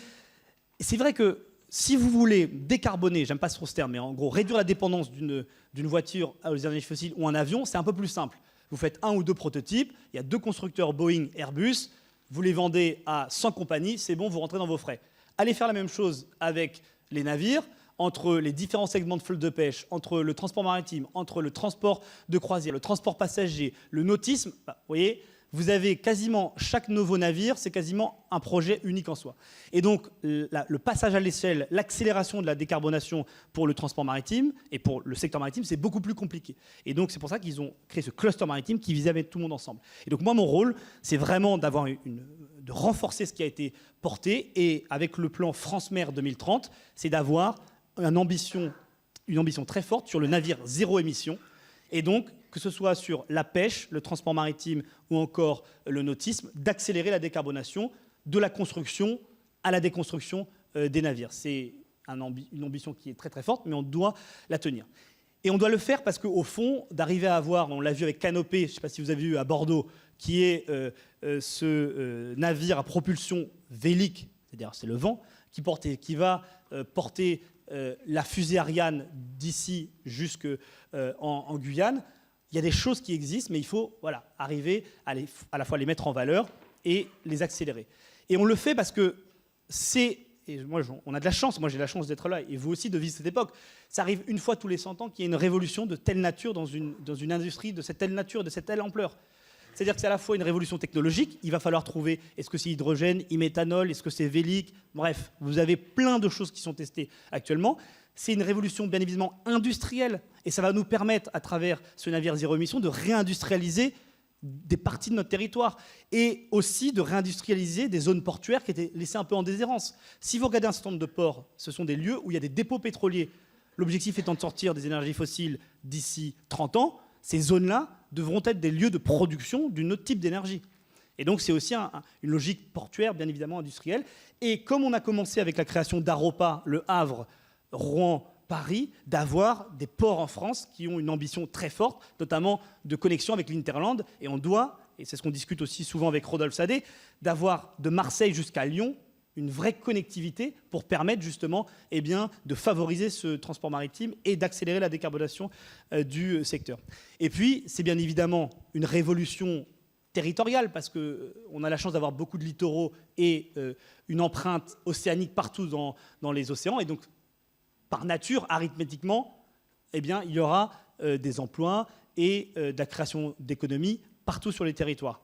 C'est vrai que si vous voulez décarboner, j'aime pas trop ce terme, mais en gros réduire la dépendance d'une voiture aux énergies fossiles ou un avion, c'est un peu plus simple. Vous faites 1 ou 2 prototypes, il y a 2 constructeurs Boeing, Airbus, vous les vendez à 100 compagnies, c'est bon, vous rentrez dans vos frais. Allez faire la même chose avec les navires, entre les différents segments de flotte de pêche, entre le transport maritime, entre le transport de croisière, le transport passager, le nautisme, vous voyez, vous avez quasiment chaque nouveau navire, c'est quasiment un projet unique en soi. Et donc, le passage à l'échelle, l'accélération de la décarbonation pour le transport maritime et pour le secteur maritime, c'est beaucoup plus compliqué. Et donc, c'est pour ça qu'ils ont créé ce cluster maritime qui visait à mettre tout le monde ensemble. Et donc, moi, mon rôle, c'est vraiment de renforcer ce qui a été porté. Et avec le plan France Mer 2030, c'est d'avoir une ambition très forte sur le navire zéro émission. Et donc, que ce soit sur la pêche, le transport maritime ou encore le nautisme, d'accélérer la décarbonation de la construction à la déconstruction des navires. C'est une ambition qui est très très forte, mais on doit la tenir. Et on doit le faire parce qu'au fond, d'arriver à avoir, on l'a vu avec Canopée, je ne sais pas si vous avez vu à Bordeaux, qui est ce navire à propulsion vélique, c'est-à-dire c'est le vent, qui va porter la fusée Ariane d'ici jusqu'en Guyane. Il y a des choses qui existent, mais il faut arriver à la fois les mettre en valeur et les accélérer. Et on le fait parce que on a de la chance, moi j'ai la chance d'être là, et vous aussi de vivre cette époque. Ça arrive une fois tous les 100 ans qu'il y ait une révolution de telle nature dans une industrie de cette telle nature, de cette telle ampleur. C'est-à-dire que c'est à la fois une révolution technologique, il va falloir trouver, est-ce que c'est hydrogène, e-méthanol, est-ce que c'est vélique, bref, vous avez plein de choses qui sont testées actuellement. C'est une révolution bien évidemment industrielle, et ça va nous permettre, à travers ce navire zéro émission, de réindustrialiser des parties de notre territoire, et aussi de réindustrialiser des zones portuaires qui étaient laissées un peu en déshérence. Si vous regardez un certain nombre de ports, ce sont des lieux où il y a des dépôts pétroliers. L'objectif étant de sortir des énergies fossiles d'ici 30 ans, ces zones-là devront être des lieux de production d'un autre type d'énergie. Et donc c'est aussi une logique portuaire, bien évidemment industrielle. Et comme on a commencé avec la création d'Aropa, Le Havre, Rouen, Paris, d'avoir des ports en France qui ont une ambition très forte, notamment de connexion avec l'Hinterland. Et on doit, et c'est ce qu'on discute aussi souvent avec Rodolphe Sadé, d'avoir de Marseille jusqu'à Lyon une vraie connectivité pour permettre justement de favoriser ce transport maritime et d'accélérer la décarbonation du secteur. Et puis, c'est bien évidemment une révolution territoriale parce qu'on a la chance d'avoir beaucoup de littoraux et une empreinte océanique partout dans les océans. Et donc, par nature, arithmétiquement, il y aura des emplois et de la création d'économies partout sur les territoires.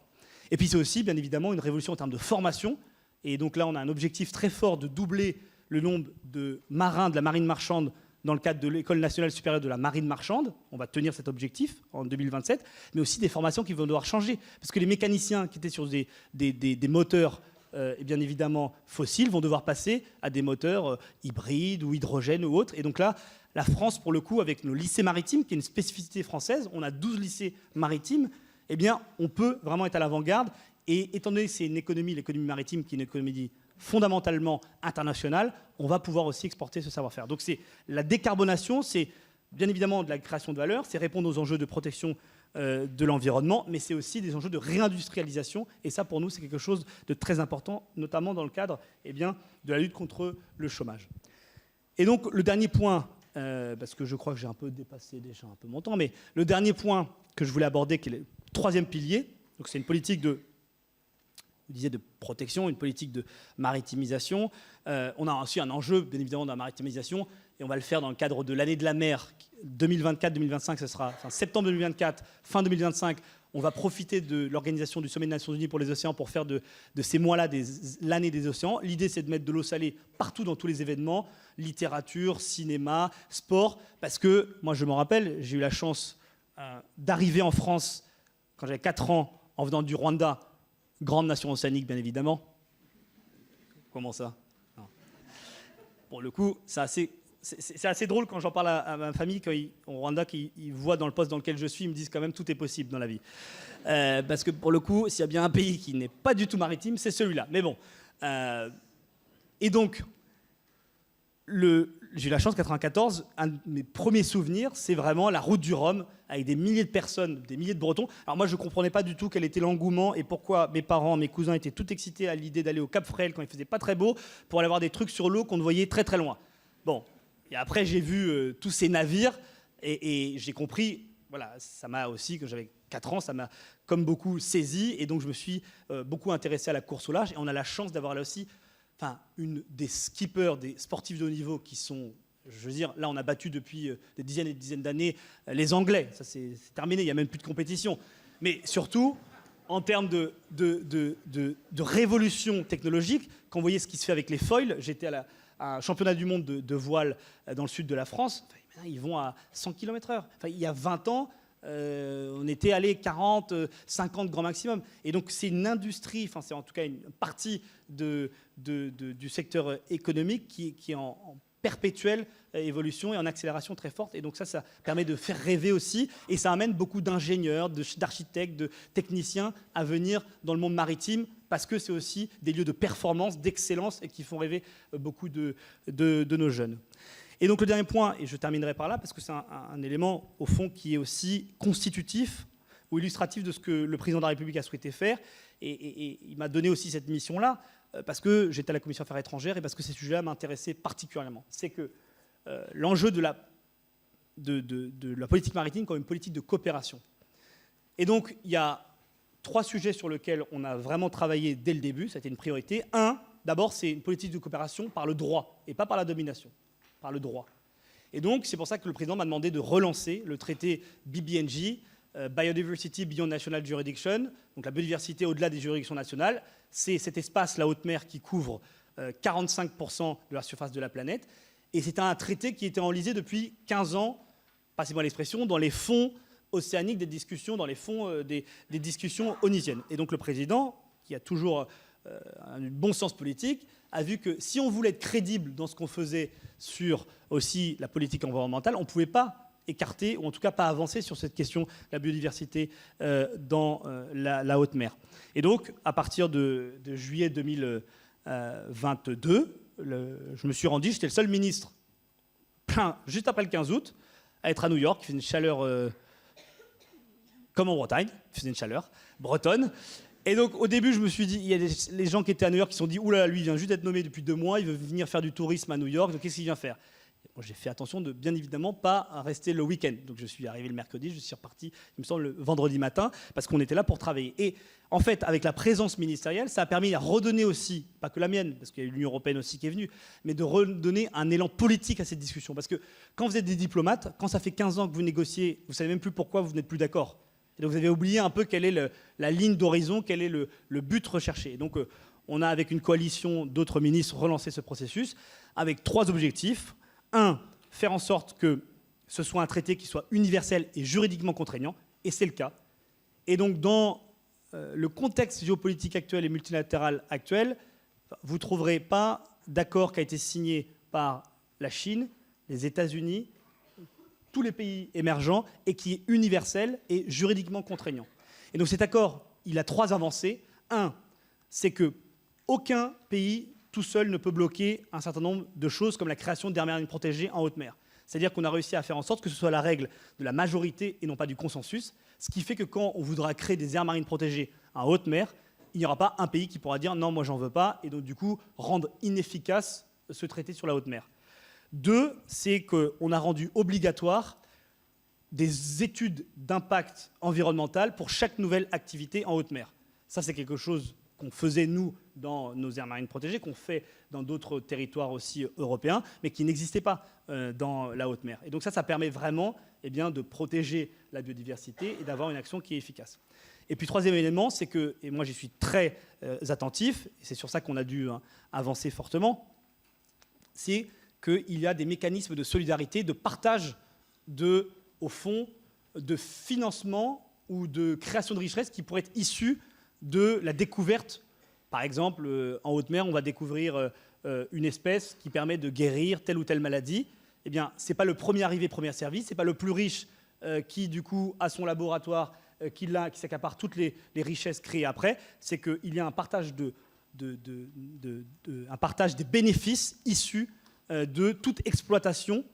Et puis c'est aussi, bien évidemment, une révolution en termes de formation. Et donc là, on a un objectif très fort de doubler le nombre de marins de la marine marchande dans le cadre de l'École nationale supérieure de la marine marchande. On va tenir cet objectif en 2027, mais aussi des formations qui vont devoir changer. Parce que les mécaniciens qui étaient sur des moteurs, et bien évidemment, fossiles, vont devoir passer à des moteurs hybrides ou hydrogène ou autres. Et donc là, la France, pour le coup, avec nos lycées maritimes, qui est une spécificité française, on a 12 lycées maritimes, eh bien, on peut vraiment être à l'avant-garde. Et étant donné que c'est l'économie maritime, qui est une économie fondamentalement internationale, on va pouvoir aussi exporter ce savoir-faire. Donc c'est la décarbonation, c'est bien évidemment de la création de valeur, c'est répondre aux enjeux de protection de l'environnement, mais c'est aussi des enjeux de réindustrialisation. Et ça, pour nous, c'est quelque chose de très important, notamment dans le cadre de la lutte contre le chômage. Et donc, le dernier point, parce que je crois que j'ai un peu dépassé déjà un peu mon temps, mais le dernier point que je voulais aborder, qui est le troisième pilier, donc c'est une politique de protection, une politique de maritimisation. On a aussi un enjeu, bien évidemment, dans la maritimisation, et on va le faire dans le cadre de l'année de la mer 2024-2025, ce sera septembre 2024, fin 2025. On va profiter de l'organisation du sommet des Nations Unies pour les océans pour faire de ces mois-là l'année des océans. L'idée, c'est de mettre de l'eau salée partout dans tous les événements, littérature, cinéma, sport, parce que, moi je m'en rappelle, j'ai eu la chance d'arriver en France quand j'avais 4 ans en venant du Rwanda, grande nation océanique, bien évidemment. Comment ça? Non. Pour le coup, c'est assez drôle quand j'en parle à ma famille, au Rwanda, qu'ils voient dans le poste dans lequel je suis, ils me disent quand même tout est possible dans la vie. Parce que pour le coup, s'il y a bien un pays qui n'est pas du tout maritime, c'est celui-là. Mais bon. Et donc, j'ai eu la chance, 1994, un de mes premiers souvenirs, c'est vraiment la route du Rhum, avec des milliers de personnes, des milliers de Bretons. Alors moi, je ne comprenais pas du tout quel était l'engouement et pourquoi mes parents, mes cousins étaient tout excités à l'idée d'aller au Cap Fréhel quand il faisait pas très beau, pour aller voir des trucs sur l'eau qu'on voyait très très loin. Bon, et après j'ai vu tous ces navires, et j'ai compris, voilà, ça m'a aussi, quand j'avais 4 ans, ça m'a comme beaucoup saisi, et donc je me suis beaucoup intéressé à la course au large, et on a la chance d'avoir là aussi une des skippers, des sportifs de haut niveau qui sont, je veux dire, là on a battu depuis des dizaines et des dizaines d'années les Anglais, ça c'est terminé, il n'y a même plus de compétition. Mais surtout, en termes de révolution technologique, quand vous voyez ce qui se fait avec les foils, j'étais à un championnat du monde de voile dans le sud de la France, ils vont à 100 km/h. Il y a 20 ans, on était allé 40, 50 grand maximum. Et donc c'est une industrie, c'est en tout cas une partie du secteur économique qui est en perpétuelle évolution et en accélération très forte. Et donc ça permet de faire rêver aussi. Et ça amène beaucoup d'ingénieurs, d'architectes, de techniciens à venir dans le monde maritime, parce que c'est aussi des lieux de performance, d'excellence, et qui font rêver beaucoup de nos jeunes. Et donc le dernier point, et je terminerai par là, parce que c'est un élément, au fond, qui est aussi constitutif ou illustratif de ce que le président de la République a souhaité faire. Et il m'a donné aussi cette mission-là, parce que j'étais à la Commission Affaires étrangères et parce que ces sujets-là m'intéressaient particulièrement. C'est que l'enjeu de la politique maritime comme une politique de coopération. Et donc, il y a 3 sujets sur lesquels on a vraiment travaillé dès le début, ça a été une priorité. D'abord, c'est une politique de coopération par le droit et pas par la domination. Par le droit. Et donc, c'est pour ça que le président m'a demandé de relancer le traité BBNJ, Biodiversity Beyond National Jurisdiction, donc la biodiversité au-delà des juridictions nationales. C'est cet espace, la haute mer, qui couvre 45% de la surface de la planète. Et c'est un traité qui était enlisé depuis 15 ans, passez-moi l'expression, dans les fonds océaniques des discussions, dans les fonds des discussions onisiennes. Et donc le président, qui a toujours un bon sens politique, a vu que si on voulait être crédible dans ce qu'on faisait sur aussi la politique environnementale, on ne pouvait pas écarter, ou en tout cas pas avancer sur cette question de la biodiversité dans la haute mer. Et donc, à partir de juillet 2022, je me suis rendu, j'étais le seul ministre, juste après le 15 août, à être à New York. Il faisait une chaleur comme en Bretagne, il faisait une chaleur bretonne. Et donc, au début, je me suis dit, il y a les gens qui étaient à New York qui se sont dit, oulala, lui, il vient juste d'être nommé depuis 2 mois, il veut venir faire du tourisme à New York, donc qu'est-ce qu'il vient faire? Bon, j'ai fait attention de, bien évidemment, pas rester le week-end. Donc je suis arrivé le mercredi, je suis reparti, il me semble, le vendredi matin, parce qu'on était là pour travailler. Et en fait, avec la présence ministérielle, ça a permis à redonner aussi, pas que la mienne, parce qu'il y a l'Union européenne aussi qui est venue, mais de redonner un élan politique à cette discussion. Parce que quand vous êtes des diplomates, quand ça fait 15 ans que vous négociez, vous ne savez même plus pourquoi vous n'êtes plus d'accord. Et donc vous avez oublié un peu quelle est la ligne d'horizon, quel est le but recherché. Et donc on a, avec une coalition d'autres ministres, relancé ce processus avec 3 objectifs. 1, faire en sorte que ce soit un traité qui soit universel et juridiquement contraignant, et c'est le cas. Et donc, dans le contexte géopolitique actuel et multilatéral actuel, vous ne trouverez pas d'accord qui a été signé par la Chine, les États-Unis, tous les pays émergents, et qui est universel et juridiquement contraignant. Et donc cet accord, il a 3 avancées. 1, c'est qu'aucun pays tout seul ne peut bloquer un certain nombre de choses comme la création d'aires marines protégées en haute mer. C'est-à-dire qu'on a réussi à faire en sorte que ce soit la règle de la majorité et non pas du consensus, ce qui fait que quand on voudra créer des aires marines protégées en haute mer, il n'y aura pas un pays qui pourra dire non, moi j'en veux pas, et donc du coup rendre inefficace ce traité sur la haute mer. 2, c'est qu'on a rendu obligatoire des études d'impact environnemental pour chaque nouvelle activité en haute mer. Ça, c'est quelque chose qu'on faisait, nous, dans nos aires marines protégées, qu'on fait dans d'autres territoires aussi européens, mais qui n'existaient pas dans la haute mer. Et donc ça permet vraiment de protéger la biodiversité et d'avoir une action qui est efficace. Et puis, 3e élément, c'est que, et moi j'y suis très attentif, et c'est sur ça qu'on a dû avancer fortement, c'est qu'il y a des mécanismes de solidarité, de partage au fond, de financement ou de création de richesses qui pourraient être issus de la découverte. Par exemple, en haute mer, on va découvrir une espèce qui permet de guérir telle ou telle maladie. Eh bien, ce n'est pas le premier arrivé, premier servi, ce n'est pas le plus riche qui, du coup, a son laboratoire, qui s'accapare toutes les richesses créées après. C'est qu'il y a un partage, un partage des bénéfices issus de toute exploitation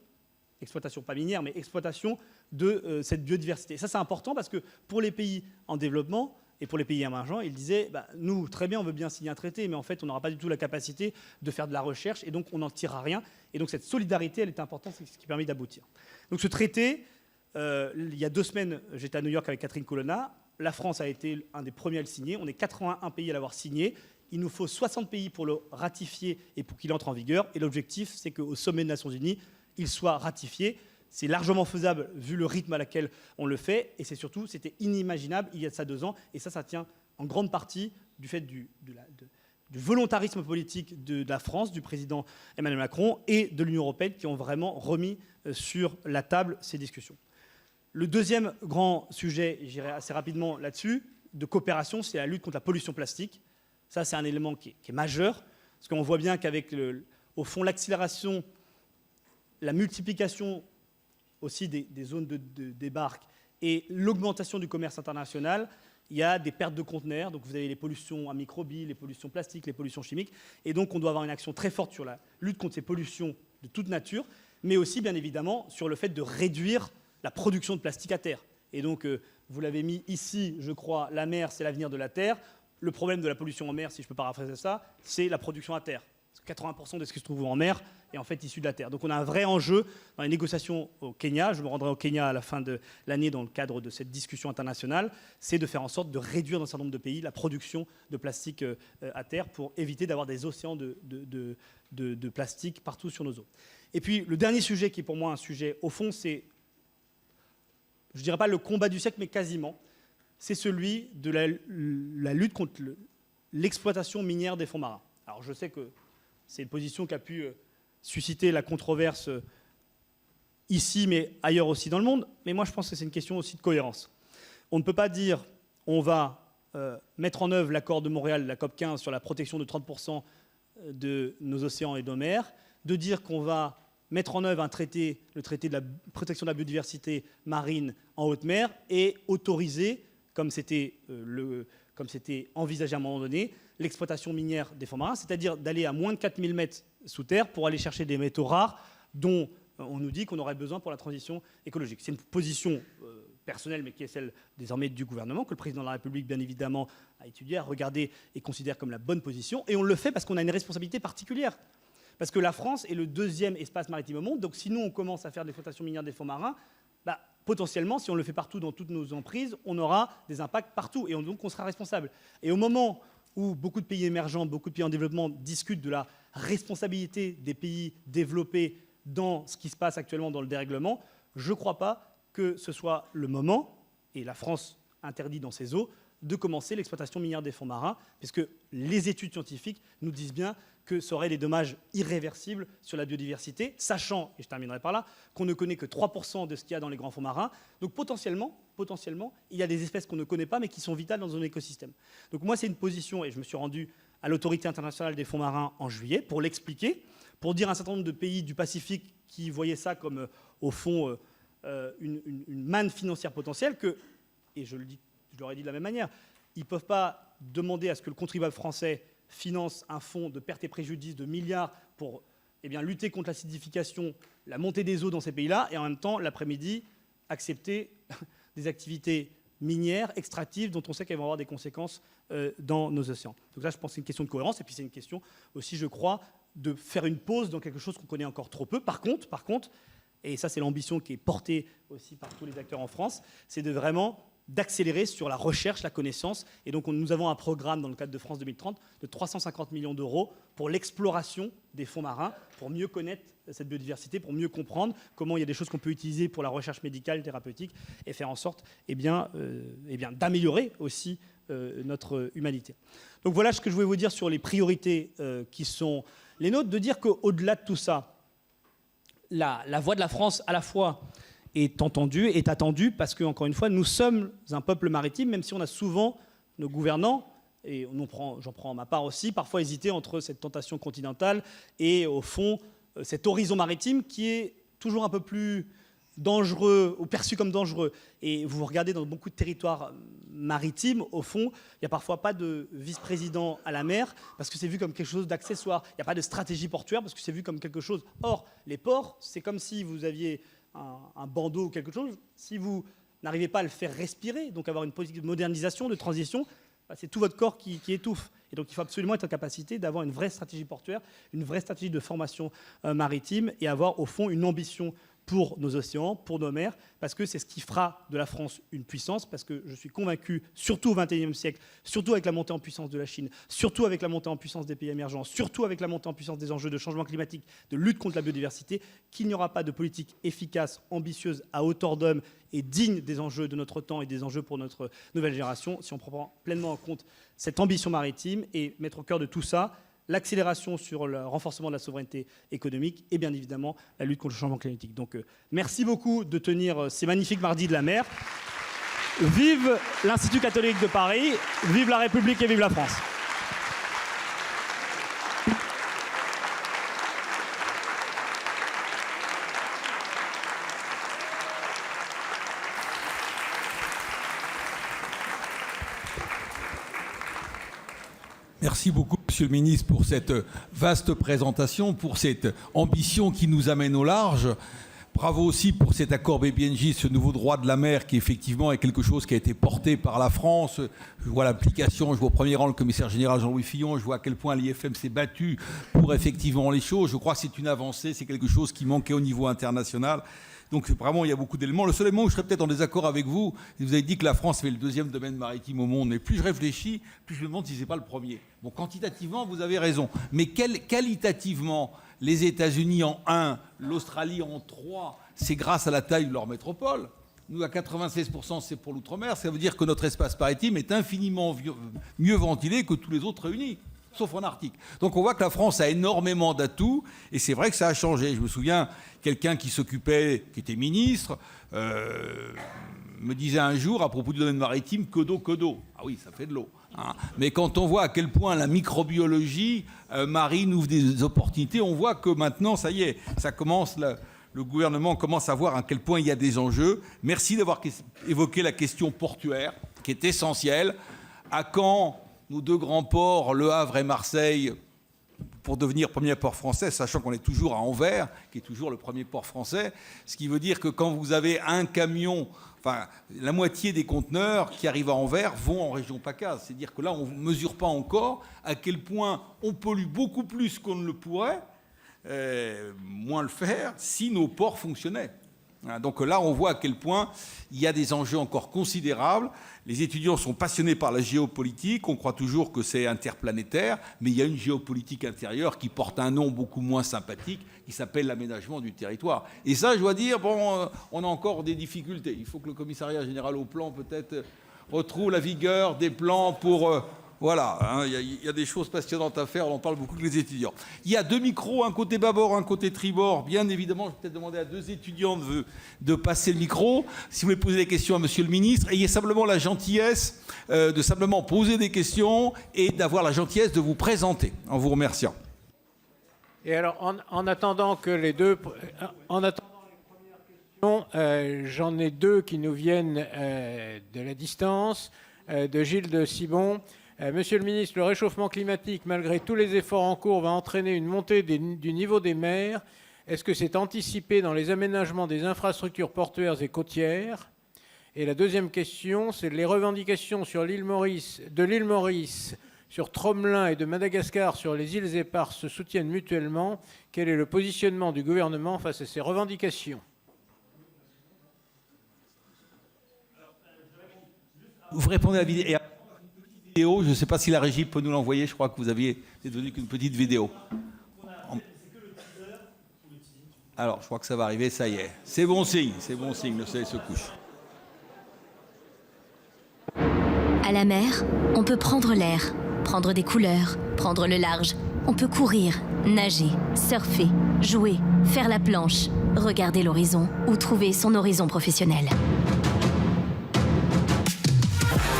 pas minière, mais exploitation de cette biodiversité. Ça, c'est important parce que pour les pays en développement, et pour les pays émergents, ils disaient nous, très bien, on veut bien signer un traité, mais en fait, on n'aura pas du tout la capacité de faire de la recherche, et donc on n'en tirera rien. Et donc cette solidarité, elle est importante, c'est ce qui permet d'aboutir. Donc ce traité, il y a 2 semaines, j'étais à New York avec Catherine Colonna. La France a été un des premiers à le signer. On est 81 pays à l'avoir signé. Il nous faut 60 pays pour le ratifier et pour qu'il entre en vigueur. Et l'objectif, c'est qu'au sommet des Nations Unies, il soit ratifié. C'est largement faisable vu le rythme à laquelle on le fait. Et c'est surtout, c'était inimaginable il y a de ça 2 ans. Et ça tient en grande partie du fait du volontarisme politique de la France, du président Emmanuel Macron et de l'Union européenne qui ont vraiment remis sur la table ces discussions. Le 2e grand sujet, j'irai assez rapidement là-dessus, de coopération, c'est la lutte contre la pollution plastique. Ça, c'est un élément qui est majeur, parce qu'on voit bien qu'avec, au fond, l'accélération, la multiplication aussi des zones de débarque et l'augmentation du commerce international, il y a des pertes de conteneurs. Donc vous avez les pollutions à microbilles, les pollutions plastiques, les pollutions chimiques. Et donc on doit avoir une action très forte sur la lutte contre ces pollutions de toute nature, mais aussi, bien évidemment, sur le fait de réduire la production de plastique à terre. Et donc, vous l'avez mis ici, je crois, la mer, c'est l'avenir de la terre. Le problème de la pollution en mer, si je peux paraphraser ça, c'est la production à terre. 80% de ce qui se trouve en mer est en fait issu de la terre. Donc on a un vrai enjeu dans les négociations au Kenya. Je me rendrai au Kenya à la fin de l'année dans le cadre de cette discussion internationale. C'est de faire en sorte de réduire dans un certain nombre de pays la production de plastique à terre pour éviter d'avoir des océans de plastique partout sur nos eaux. Et puis le dernier sujet qui est pour moi un sujet au fond, c'est, je ne dirais pas le combat du siècle, mais quasiment, c'est celui de la lutte contre l'exploitation minière des fonds marins. Alors je sais que c'est une position qui a pu susciter la controverse ici, mais ailleurs aussi dans le monde. Mais moi, je pense que c'est une question aussi de cohérence. On ne peut pas dire on va mettre en œuvre l'accord de Montréal, la COP 15, sur la protection de 30% de nos océans et de nos mers, de dire qu'on va mettre en œuvre un traité, le traité de la protection de la biodiversité marine en haute mer, et autoriser, comme c'était envisagé à un moment donné, l'exploitation minière des fonds marins, c'est-à-dire d'aller à moins de 4000 mètres sous terre pour aller chercher des métaux rares dont on nous dit qu'on aurait besoin pour la transition écologique. C'est une position personnelle, mais qui est celle désormais du gouvernement, que le président de la République, bien évidemment, a étudié, a regardé et considère comme la bonne position. Et on le fait parce qu'on a une responsabilité particulière. Parce que la France est le 2e espace maritime au monde. Donc si nous, on commence à faire de l'exploitation minière des fonds marins, potentiellement, si on le fait partout dans toutes nos emprises, on aura des impacts partout. Et donc, on sera responsable. Et au moment où beaucoup de pays émergents, beaucoup de pays en développement discutent de la responsabilité des pays développés dans ce qui se passe actuellement dans le dérèglement, je ne crois pas que ce soit le moment, et la France interdit dans ses eaux, de commencer l'exploitation minière des fonds marins, puisque les études scientifiques nous disent bien que ça aurait des dommages irréversibles sur la biodiversité, sachant, et je terminerai par là, qu'on ne connaît que 3% de ce qu'il y a dans les grands fonds marins. Donc potentiellement, il y a des espèces qu'on ne connaît pas, mais qui sont vitales dans un écosystème. Donc moi, c'est une position, et je me suis rendu à l'autorité internationale des fonds marins en juillet pour l'expliquer, pour dire à un certain nombre de pays du Pacifique qui voyaient ça comme, au fond, une manne financière potentielle, que, et je leur ai dit de la même manière, ils ne peuvent pas demander à ce que le contribuable français finance un fonds de pertes et préjudices de milliards pour lutter contre l'acidification, la montée des eaux dans ces pays-là, et en même temps, l'après-midi, accepter des activités minières, extractives, dont on sait qu'elles vont avoir des conséquences dans nos océans. Donc là, je pense que c'est une question de cohérence, et puis c'est une question aussi, je crois, de faire une pause dans quelque chose qu'on connaît encore trop peu. Par contre, et ça c'est l'ambition qui est portée aussi par tous les acteurs en France, c'est d'accélérer sur la recherche, la connaissance. Et donc, nous avons un programme dans le cadre de France 2030 de 350 millions d'euros pour l'exploration des fonds marins, pour mieux connaître cette biodiversité, pour mieux comprendre comment il y a des choses qu'on peut utiliser pour la recherche médicale, thérapeutique, et faire en sorte d'améliorer aussi notre humanité. Donc voilà ce que je voulais vous dire sur les priorités qui sont les nôtres, de dire qu'au-delà de tout ça, la voix de la France, à la fois, est attendue parce que, encore une fois, nous sommes un peuple maritime, même si on a souvent, nos gouvernants, et j'en prends ma part aussi, parfois hésité entre cette tentation continentale et, au fond, cet horizon maritime qui est toujours un peu plus dangereux, ou perçu comme dangereux. Et vous regardez dans beaucoup de territoires maritimes, au fond, il n'y a parfois pas de vice-président à la mer, parce que c'est vu comme quelque chose d'accessoire. Il n'y a pas de stratégie portuaire, parce que c'est vu comme quelque chose... Or, les ports, c'est comme si vous aviez un bandeau ou quelque chose, si vous n'arrivez pas à le faire respirer, donc avoir une politique de modernisation, de transition, c'est tout votre corps qui étouffe. Et donc il faut absolument être en capacité d'avoir une vraie stratégie portuaire, une vraie stratégie de formation maritime, et avoir au fond une ambition pour nos océans, pour nos mers, parce que c'est ce qui fera de la France une puissance, parce que je suis convaincu, surtout au XXIe siècle, surtout avec la montée en puissance de la Chine, surtout avec la montée en puissance des pays émergents, surtout avec la montée en puissance des enjeux de changement climatique, de lutte contre la biodiversité, qu'il n'y aura pas de politique efficace, ambitieuse, à hauteur d'homme et digne des enjeux de notre temps et des enjeux pour notre nouvelle génération, si on prend pleinement en compte cette ambition maritime et mettre au cœur de tout ça l'accélération sur le renforcement de la souveraineté économique et bien évidemment la lutte contre le changement climatique. Donc merci beaucoup de tenir ces magnifiques mardis de la mer. Vive l'Institut catholique de Paris, vive la République et vive la France. Merci beaucoup, Monsieur le Ministre, pour cette vaste présentation, pour cette ambition qui nous amène au large. Bravo aussi pour cet accord BBNJ, ce nouveau droit de la mer qui effectivement est quelque chose qui a été porté par la France. Je vois l'application, je vois au premier rang le commissaire général Jean-Louis Fillon, je vois à quel point l'IFM s'est battu pour effectivement les choses. Je crois que c'est une avancée, c'est quelque chose qui manquait au niveau international. Donc vraiment, il y a beaucoup d'éléments. Le seul élément où je serais peut-être en désaccord avec vous, vous avez dit que la France fait le 2e domaine maritime au monde. Mais plus je réfléchis, plus je me demande si ce n'est pas le premier. Bon, quantitativement, vous avez raison. Mais qualitativement, les États-Unis en 1, l'Australie en 3, c'est grâce à la taille de leur métropole. Nous, à 96%, c'est pour l'outre-mer. Ça veut dire que notre espace maritime est infiniment mieux ventilé que tous les autres réunis, sauf en Arctique. Donc on voit que la France a énormément d'atouts, et c'est vrai que ça a changé. Je me souviens, quelqu'un qui était ministre, me disait un jour, à propos du domaine maritime, que d'eau. Ah oui, ça fait de l'eau. Hein. Mais quand on voit à quel point la microbiologie marine ouvre des opportunités, on voit que maintenant, ça y est, ça commence... Le gouvernement commence à voir à quel point il y a des enjeux. Merci d'avoir évoqué la question portuaire, qui est essentielle. À quand nos 2 grands ports, Le Havre et Marseille, pour devenir premier port français, sachant qu'on est toujours à Anvers, qui est toujours le premier port français, ce qui veut dire que quand vous avez un camion, enfin la moitié des conteneurs qui arrivent à Anvers vont en région PACA. C'est-à-dire que là, on ne mesure pas encore à quel point on pollue beaucoup plus qu'on ne le pourrait, moins le faire si nos ports fonctionnaient. Donc là, on voit à quel point il y a des enjeux encore considérables. Les étudiants sont passionnés par la géopolitique. On croit toujours que c'est interplanétaire, mais il y a une géopolitique intérieure qui porte un nom beaucoup moins sympathique, qui s'appelle l'aménagement du territoire. Et ça, je dois dire, bon, on a encore des difficultés. Il faut que le commissariat général au plan, peut-être, retrouve la vigueur des plans pour... Voilà, hein, il y a des choses passionnantes à faire, on en parle beaucoup avec les étudiants. Il y a 2 micros, un côté bâbord, un côté tribord. Bien évidemment, je vais peut-être demander à 2 étudiants de passer le micro. Si vous voulez poser des questions à Monsieur le Ministre, ayez simplement la gentillesse de simplement poser des questions et d'avoir la gentillesse de vous présenter, en vous remerciant. Et alors, en attendant que les deux... En attendant les premières questions, j'en ai 2 qui nous viennent de la distance, de Gilles de Sibon. Monsieur le ministre, le réchauffement climatique, malgré tous les efforts en cours, va entraîner une montée du niveau des mers. Est-ce que c'est anticipé dans les aménagements des infrastructures portuaires et côtières? Et la deuxième question, c'est les revendications sur l'île Maurice, sur Tromelin et de Madagascar sur les îles éparses se soutiennent mutuellement. Quel est le positionnement du gouvernement face à ces revendications? Vous répondez à la vidéo. Je ne sais pas si la régie peut nous l'envoyer. Je crois que vous aviez donné qu'une petite vidéo. Alors, je crois que ça va arriver. Ça y est. C'est bon signe. C'est bon signe. Le soleil se couche. À la mer, on peut prendre l'air, prendre des couleurs, prendre le large. On peut courir, nager, surfer, jouer, faire la planche, regarder l'horizon ou trouver son horizon professionnel.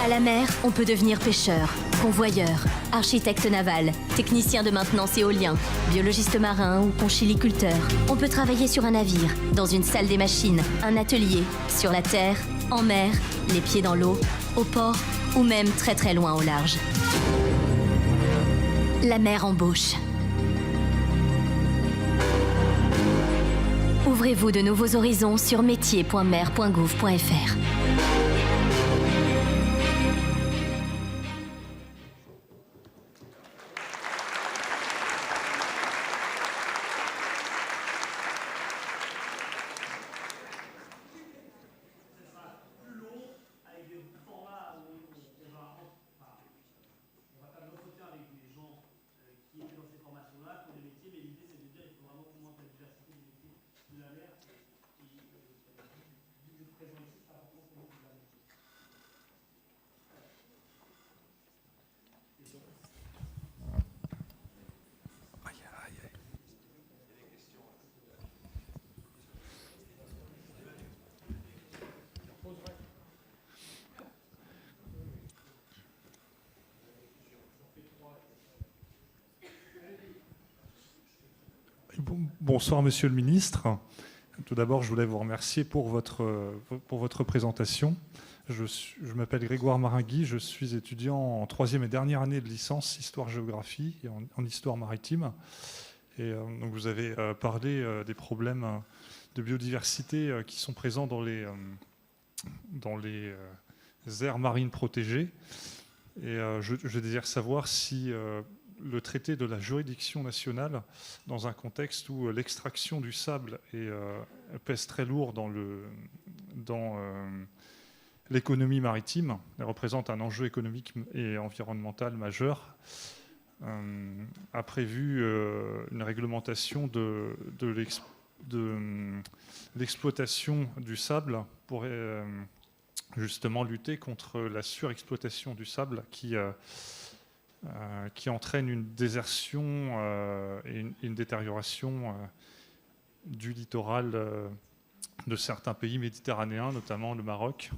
À la mer, on peut devenir pêcheur, convoyeur, architecte naval, technicien de maintenance éolien, biologiste marin ou conchiliculteur. On peut travailler sur un navire, dans une salle des machines, un atelier, sur la terre, en mer, les pieds dans l'eau, au port ou même très très loin au large. La mer embauche. Ouvrez-vous de nouveaux horizons sur métiers.mer.gouv.fr. Bonsoir, Monsieur le Ministre. Tout d'abord, je voulais vous remercier pour votre présentation. Je m'appelle Grégoire Maringui, je suis étudiant en 3e et dernière année de licence Histoire-Géographie et en Histoire maritime. Et donc vous avez parlé des problèmes de biodiversité qui sont présents dans les aires marines protégées. Et je désire savoir si le traité de la juridiction nationale, dans un contexte où l'extraction du sable pèse très lourd dans l'économie maritime, elle représente un enjeu économique et environnemental majeur, a prévu une réglementation de l'exploitation du sable pour justement lutter contre la surexploitation du sable qui entraîne une désertion et une détérioration du littoral de certains pays méditerranéens, notamment le Maroc.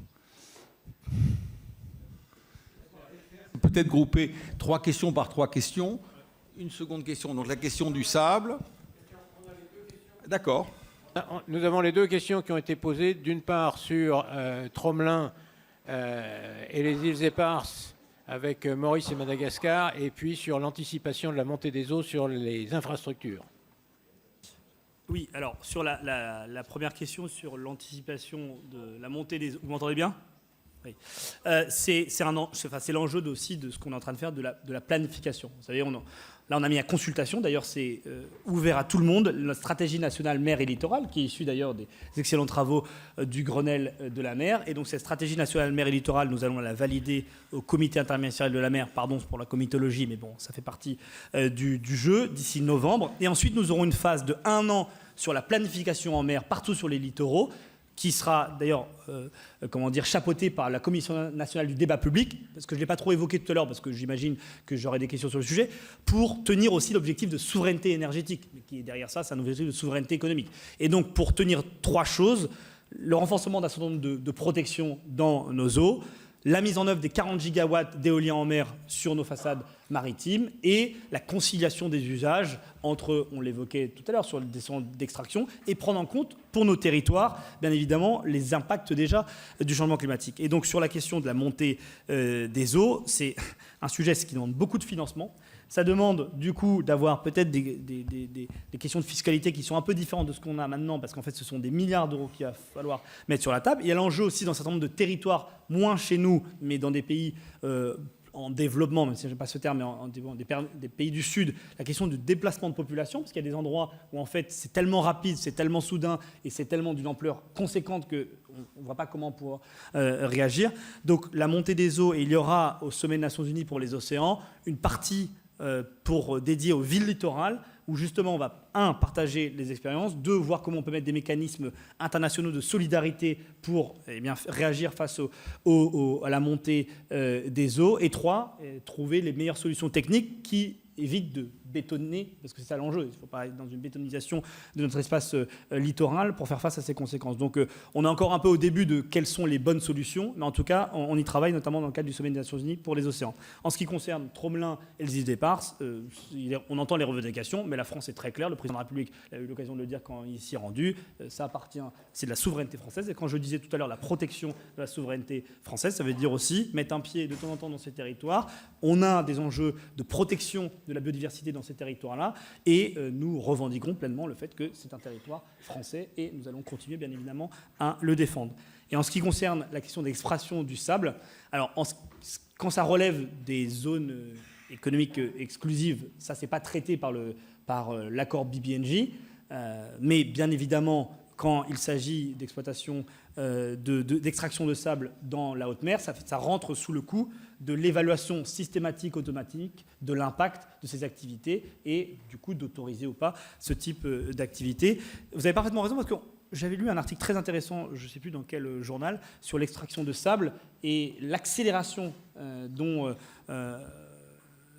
Peut-être grouper 3 questions par 3 questions. Une seconde question, donc la question du sable. D'accord. Nous avons les 2 questions qui ont été posées. D'une part sur Tromelin et les îles éparses avec Maurice et Madagascar, et puis sur l'anticipation de la montée des eaux sur les infrastructures. Oui, alors sur la première question sur l'anticipation de la montée des eaux, vous m'entendez bien ? Oui. C'est l'enjeu aussi de ce qu'on est en train de faire, de la planification. Vous savez, là, on a mis à consultation, d'ailleurs, c'est ouvert à tout le monde, la stratégie nationale mer et littoral, qui est issue d'ailleurs des excellents travaux du Grenelle de la mer. Et donc, cette stratégie nationale mer et littoral, nous allons la valider au comité interministériel de la mer, pardon pour la comitologie, mais bon, ça fait partie du jeu, d'ici novembre. Et ensuite, nous aurons une phase de 1 an sur la planification en mer, partout sur les littoraux, qui sera d'ailleurs chapeauté par la Commission nationale du débat public, parce que je ne l'ai pas trop évoqué tout à l'heure, parce que j'imagine que j'aurai des questions sur le sujet, pour tenir aussi l'objectif de souveraineté énergétique, mais qui est derrière ça, c'est un objectif de souveraineté économique. Et donc, pour tenir 3 choses, le renforcement d'un certain nombre de protections dans nos eaux, la mise en œuvre des 40 gigawatts d'éolien en mer sur nos façades maritimes et la conciliation des usages entre, on l'évoquait tout à l'heure, sur des centres d'extraction et prendre en compte pour nos territoires, bien évidemment, les impacts déjà du changement climatique. Et donc sur la question de la montée des eaux, c'est un sujet qui demande beaucoup de financement. Ça demande du coup d'avoir peut-être des questions de fiscalité qui sont un peu différentes de ce qu'on a maintenant, parce qu'en fait ce sont des milliards d'euros qu'il va falloir mettre sur la table. Il y a l'enjeu aussi dans un certain nombre de territoires, moins chez nous, mais dans des pays en développement, même si je n'aime pas ce terme, mais des pays du Sud, la question du déplacement de population, parce qu'il y a des endroits où en fait c'est tellement rapide, c'est tellement soudain et c'est tellement d'une ampleur conséquente qu'on ne voit pas comment pouvoir réagir. Donc la montée des eaux, et il y aura au sommet des Nations Unies pour les océans une partie pour dédier aux villes littorales, où justement on va, 1, partager les expériences, 2, voir comment on peut mettre des mécanismes internationaux de solidarité pour réagir face à la montée des eaux, et 3, trouver les meilleures solutions techniques qui évitent de bétonner, parce que c'est ça l'enjeu, il ne faut pas être dans une bétonisation de notre espace littoral pour faire face à ces conséquences. Donc on est encore un peu au début de quelles sont les bonnes solutions, mais en tout cas on y travaille notamment dans le cadre du sommet des Nations Unies pour les océans. En ce qui concerne Tromelin et les îles d'Éparses, on entend les revendications, mais la France est très claire, le président de la République a eu l'occasion de le dire quand il s'y est rendu, ça appartient, c'est de la souveraineté française, et quand je disais tout à l'heure la protection de la souveraineté française, ça veut dire aussi mettre un pied de temps en temps dans ces territoires. On a des enjeux de protection de la biodiversité dans ces territoires-là, et nous revendiquons pleinement le fait que c'est un territoire français, et nous allons continuer bien évidemment à le défendre. Et en ce qui concerne la question d'extraction du sable, alors quand ça relève des zones économiques exclusives, ça c'est pas traité par l'accord BBNJ, mais bien évidemment quand il s'agit d'exploitation, d'extraction de sable dans la haute mer, ça rentre sous le coup de l'évaluation systématique, automatique de l'impact de ces activités et du coup d'autoriser ou pas ce type d'activité. Vous avez parfaitement raison, parce que j'avais lu un article très intéressant, je ne sais plus dans quel journal, sur l'extraction de sable et l'accélération dont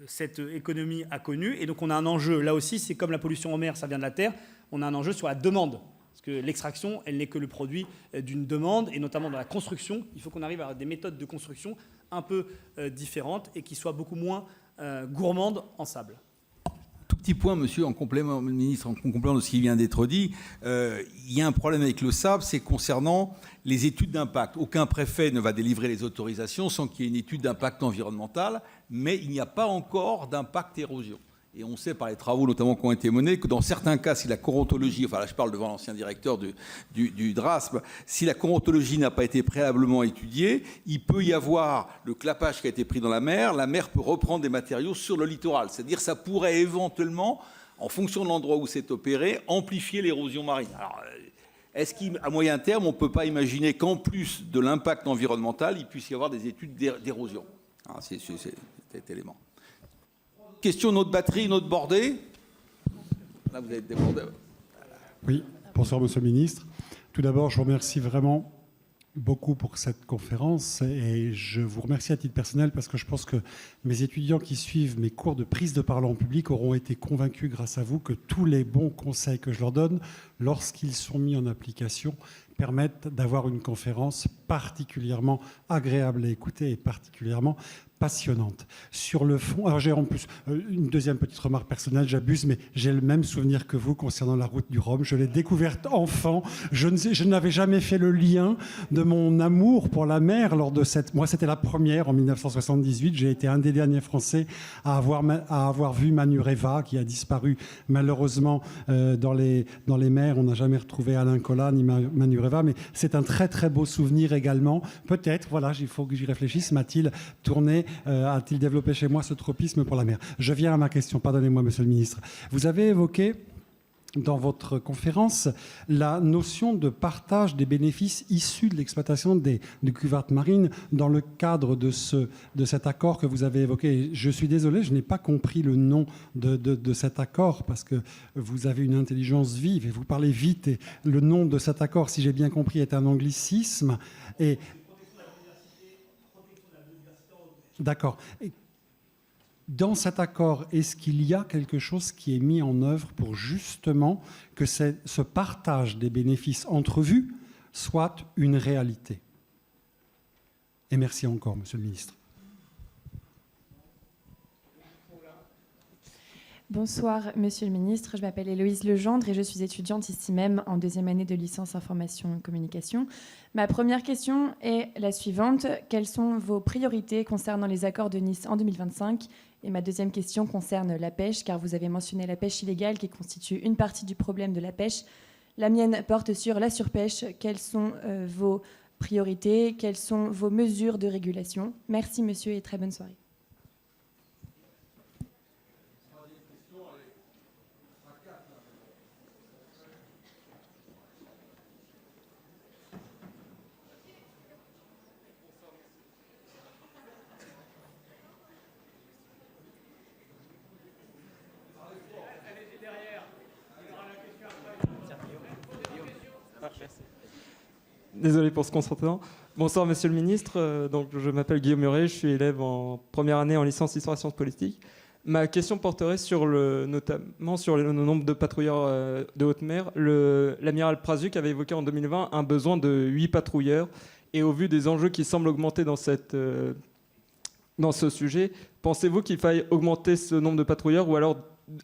cette économie a connu. Et donc on a un enjeu, là aussi, c'est comme la pollution en mer, ça vient de la terre, on a un enjeu sur la demande. Parce que l'extraction, elle n'est que le produit d'une demande, et notamment dans la construction. Il faut qu'on arrive à des méthodes de construction un peu différentes et qui soient beaucoup moins gourmandes en sable. Tout petit point, monsieur, en complément, ministre, en complément de ce qui vient d'être dit, il y a un problème avec le sable, c'est concernant les études d'impact. Aucun préfet ne va délivrer les autorisations sans qu'il y ait une étude d'impact environnemental, mais il n'y a pas encore d'impact érosion. Et on sait par les travaux notamment qui ont été menés que dans certains cas, si la chorontologie, enfin là je parle devant l'ancien directeur du DRASP, si la chorontologie n'a pas été préalablement étudiée, il peut y avoir le clapage qui a été pris dans la mer peut reprendre des matériaux sur le littoral. C'est-à-dire que ça pourrait éventuellement, en fonction de l'endroit où c'est opéré, amplifier l'érosion marine. Alors, est-ce qu'à moyen terme, on ne peut pas imaginer qu'en plus de l'impact environnemental, il puisse y avoir des études d'érosion? C'est cet élément. Question, notre batterie, notre bordée. Là, vous êtes débordé. Oui, bonsoir, monsieur le ministre. Tout d'abord, je vous remercie vraiment beaucoup pour cette conférence et je vous remercie à titre personnel parce que je pense que mes étudiants qui suivent mes cours de prise de parole en public auront été convaincus grâce à vous que tous les bons conseils que je leur donne, lorsqu'ils sont mis en application, permettent d'avoir une conférence particulièrement agréable à écouter et particulièrement passionnante. Sur le fond, alors j'ai en plus une deuxième petite remarque personnelle, j'abuse, mais j'ai le même souvenir que vous concernant la route du Rhum. Je l'ai découverte enfant. Je n'avais jamais fait le lien de mon amour pour la mer lors de cette... Moi, c'était la première en 1978. J'ai été un des derniers Français à avoir vu Manureva, qui a disparu malheureusement dans les mers. On n'a jamais retrouvé Alain Colas ni Manureva, mais c'est un très très beau souvenir également. Peut-être, voilà, il faut que j'y réfléchisse, m'a-t-il tourné, a-t-il développé chez moi ce tropisme pour la mer? Je viens à ma question, pardonnez-moi, monsieur le ministre. Vous avez évoqué dans votre conférence la notion de partage des bénéfices issus de l'exploitation des cuvettes marines dans le cadre de cet accord que vous avez évoqué. Je suis désolé, je n'ai pas compris le nom de cet accord parce que vous avez une intelligence vive et vous parlez vite. Et le nom de cet accord, si j'ai bien compris, est un anglicisme. Et... D'accord. Dans cet accord, est-ce qu'il y a quelque chose qui est mis en œuvre pour justement que ce partage des bénéfices entrevus soit une réalité? Et merci encore, monsieur le ministre. Bonsoir, monsieur le ministre. Je m'appelle Héloïse Legendre et je suis étudiante ici même en 2e année de licence information et communication. Ma première question est la suivante. Quelles sont vos priorités concernant les accords de Nice en 2025 ? Et ma deuxième question concerne la pêche, car vous avez mentionné la pêche illégale qui constitue une partie du problème de la pêche. La mienne porte sur la surpêche. Quelles sont vos priorités? Quelles sont vos mesures de régulation? Merci, monsieur, et très bonne soirée. Désolé pour ce contretemps. Bonsoir, monsieur le ministre. Donc, je m'appelle Guillaume Muret, je suis élève en première année en licence Histoire et Sciences politiques. Ma question porterait notamment sur le nombre de patrouilleurs de haute mer. L'amiral Prazuc avait évoqué en 2020 un besoin de 8 patrouilleurs. Et au vu des enjeux qui semblent augmenter dans ce sujet, pensez-vous qu'il faille augmenter ce nombre de patrouilleurs ou alors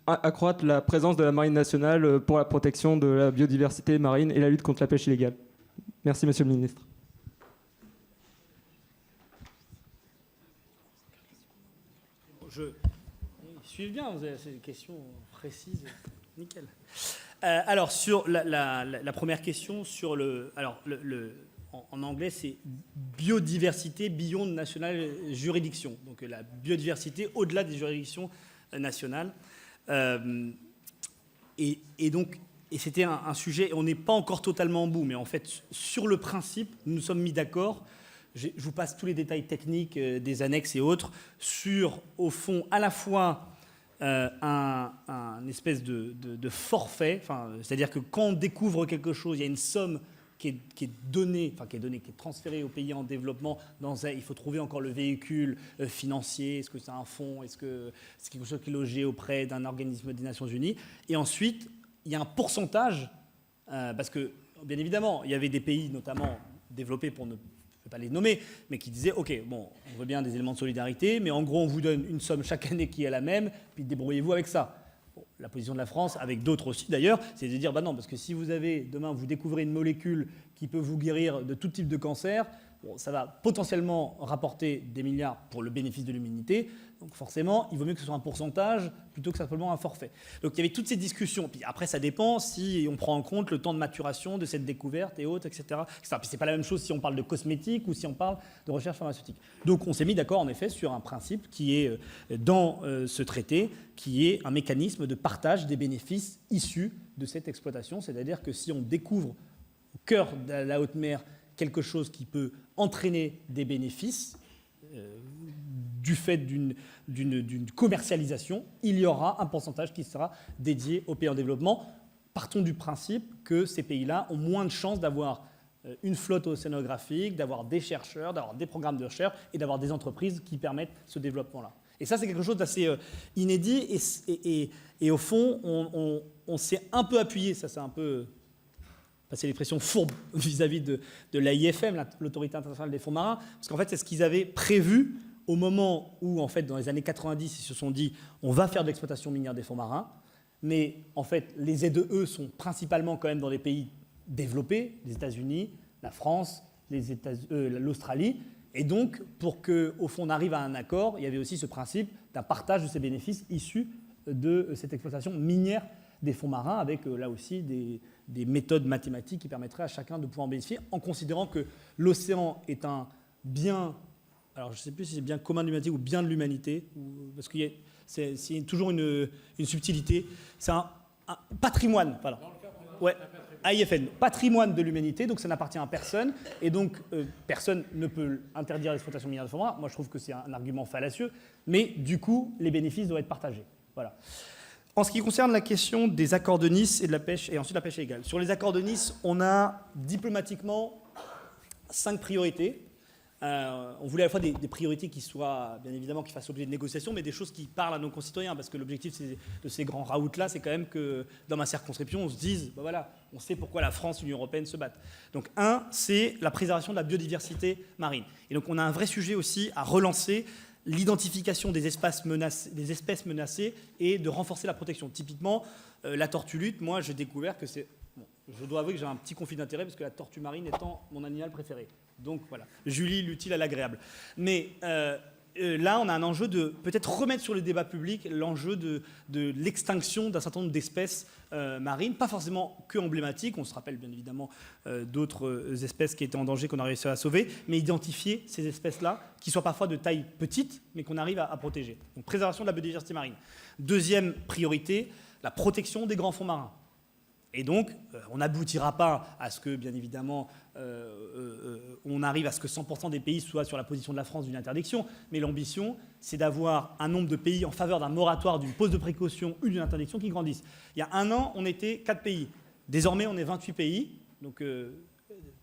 accroître la présence de la Marine nationale pour la protection de la biodiversité marine et la lutte contre la pêche illégale? Merci, monsieur le ministre. Suivez bien, vous avez des questions précises. Nickel. Alors, sur la première question, sur en anglais, c'est biodiversité beyond national juridiction. Donc, la biodiversité au-delà des juridictions nationales. Et donc, et c'était un sujet, on n'est pas encore totalement en bout, mais en fait, sur le principe, nous nous sommes mis d'accord. Je vous passe tous les détails techniques des annexes et autres sur, au fond, à la fois un espèce de forfait, c'est-à-dire que quand on découvre quelque chose, il y a une somme qui est donnée, qui est transférée aux pays en développement. Il faut trouver encore le véhicule financier. Est-ce que c'est un fonds? Est-ce que c'est quelque chose qui est logé auprès d'un organisme des Nations Unies? Et ensuite, il y a un pourcentage, parce que, bien évidemment, il y avait des pays, notamment développés pour ne pas les nommer, mais qui disaient, OK, bon, on veut bien des éléments de solidarité, mais en gros, on vous donne une somme chaque année qui est la même, puis débrouillez-vous avec ça. Bon, la position de la France, avec d'autres aussi d'ailleurs, c'est de dire, bah non, parce que si demain, vous découvrez une molécule qui peut vous guérir de tout type de cancer, bon, ça va potentiellement rapporter des milliards pour le bénéfice de l'humanité. Donc forcément, il vaut mieux que ce soit un pourcentage plutôt que simplement un forfait. Donc il y avait toutes ces discussions. Puis après, ça dépend si on prend en compte le temps de maturation de cette découverte et autres, etc. Puis c'est pas la même chose si on parle de cosmétique ou si on parle de recherche pharmaceutique. Donc on s'est mis d'accord en effet sur un principe qui est dans ce traité, qui est un mécanisme de partage des bénéfices issus de cette exploitation. C'est-à-dire que si on découvre au cœur de la haute mer quelque chose qui peut entraîner des bénéfices du fait d'une commercialisation, il y aura un pourcentage qui sera dédié aux pays en développement. Partons du principe que ces pays-là ont moins de chances d'avoir une flotte océanographique, d'avoir des chercheurs, d'avoir des programmes de recherche et d'avoir des entreprises qui permettent ce développement-là. Et ça, c'est quelque chose d'assez inédit. Et au fond, on s'est un peu appuyé, ça c'est un peu... passer l'expression fourbe vis-à-vis de l'AIFM, l'Autorité internationale des fonds marins, parce qu'en fait, c'est ce qu'ils avaient prévu au moment où, en fait, dans les années 90, ils se sont dit on va faire de l'exploitation minière des fonds marins, mais en fait, les ZEE sont principalement quand même dans les pays développés, les États-Unis, la France, l'Australie, et donc, pour qu'au fond, on arrive à un accord, il y avait aussi ce principe d'un partage de ces bénéfices issus de cette exploitation minière des fonds marins avec là aussi des méthodes mathématiques qui permettraient à chacun de pouvoir en bénéficier en considérant que l'océan est un bien, alors je ne sais plus si c'est bien commun de l'humanité ou bien de l'humanité, parce qu'il y a c'est toujours une subtilité, c'est un patrimoine, voilà. Ouais, AIFN, patrimoine de l'humanité, donc ça n'appartient à personne, et donc personne ne peut interdire l'exploitation minière de fonds marins. Moi je trouve que c'est un argument fallacieux, mais du coup les bénéfices doivent être partagés. Voilà. En ce qui concerne la question des accords de Nice et de la pêche, et ensuite la pêche illégale. Sur les accords de Nice, on a diplomatiquement 5 priorités. On voulait à la fois des priorités qui soient, bien évidemment, qui fassent l'objet de négociations, mais des choses qui parlent à nos concitoyens, parce que l'objectif de ces grands raouts-là, c'est quand même que dans ma circonscription, on se dise, ben voilà, on sait pourquoi la France et l'Union européenne se battent. Donc c'est la préservation de la biodiversité marine. Et donc on a un vrai sujet aussi à relancer, l'identification des espèces menacées et de renforcer la protection. Typiquement, la tortue lutte, moi j'ai découvert que c'est... Bon, je dois avouer que j'ai un petit conflit d'intérêt parce que la tortue marine étant mon animal préféré. Donc voilà, Julie l'utile à l'agréable. Mais là, on a un enjeu de peut-être remettre sur le débat public l'enjeu de l'extinction d'un certain nombre d'espèces marines, pas forcément que emblématiques. On se rappelle bien évidemment d'autres espèces qui étaient en danger qu'on a réussi à sauver, mais identifier ces espèces-là, qui soient parfois de taille petite, mais qu'on arrive à protéger. Donc préservation de la biodiversité marine. Deuxième priorité, la protection des grands fonds marins. Et donc, on n'aboutira pas à ce que, bien évidemment, on arrive à ce que 100% des pays soient sur la position de la France d'une interdiction. Mais l'ambition, c'est d'avoir un nombre de pays en faveur d'un moratoire, d'une pause de précaution ou d'une interdiction qui grandisse. Il y a un an, on était 4 pays. Désormais, on est 28 pays. Donc,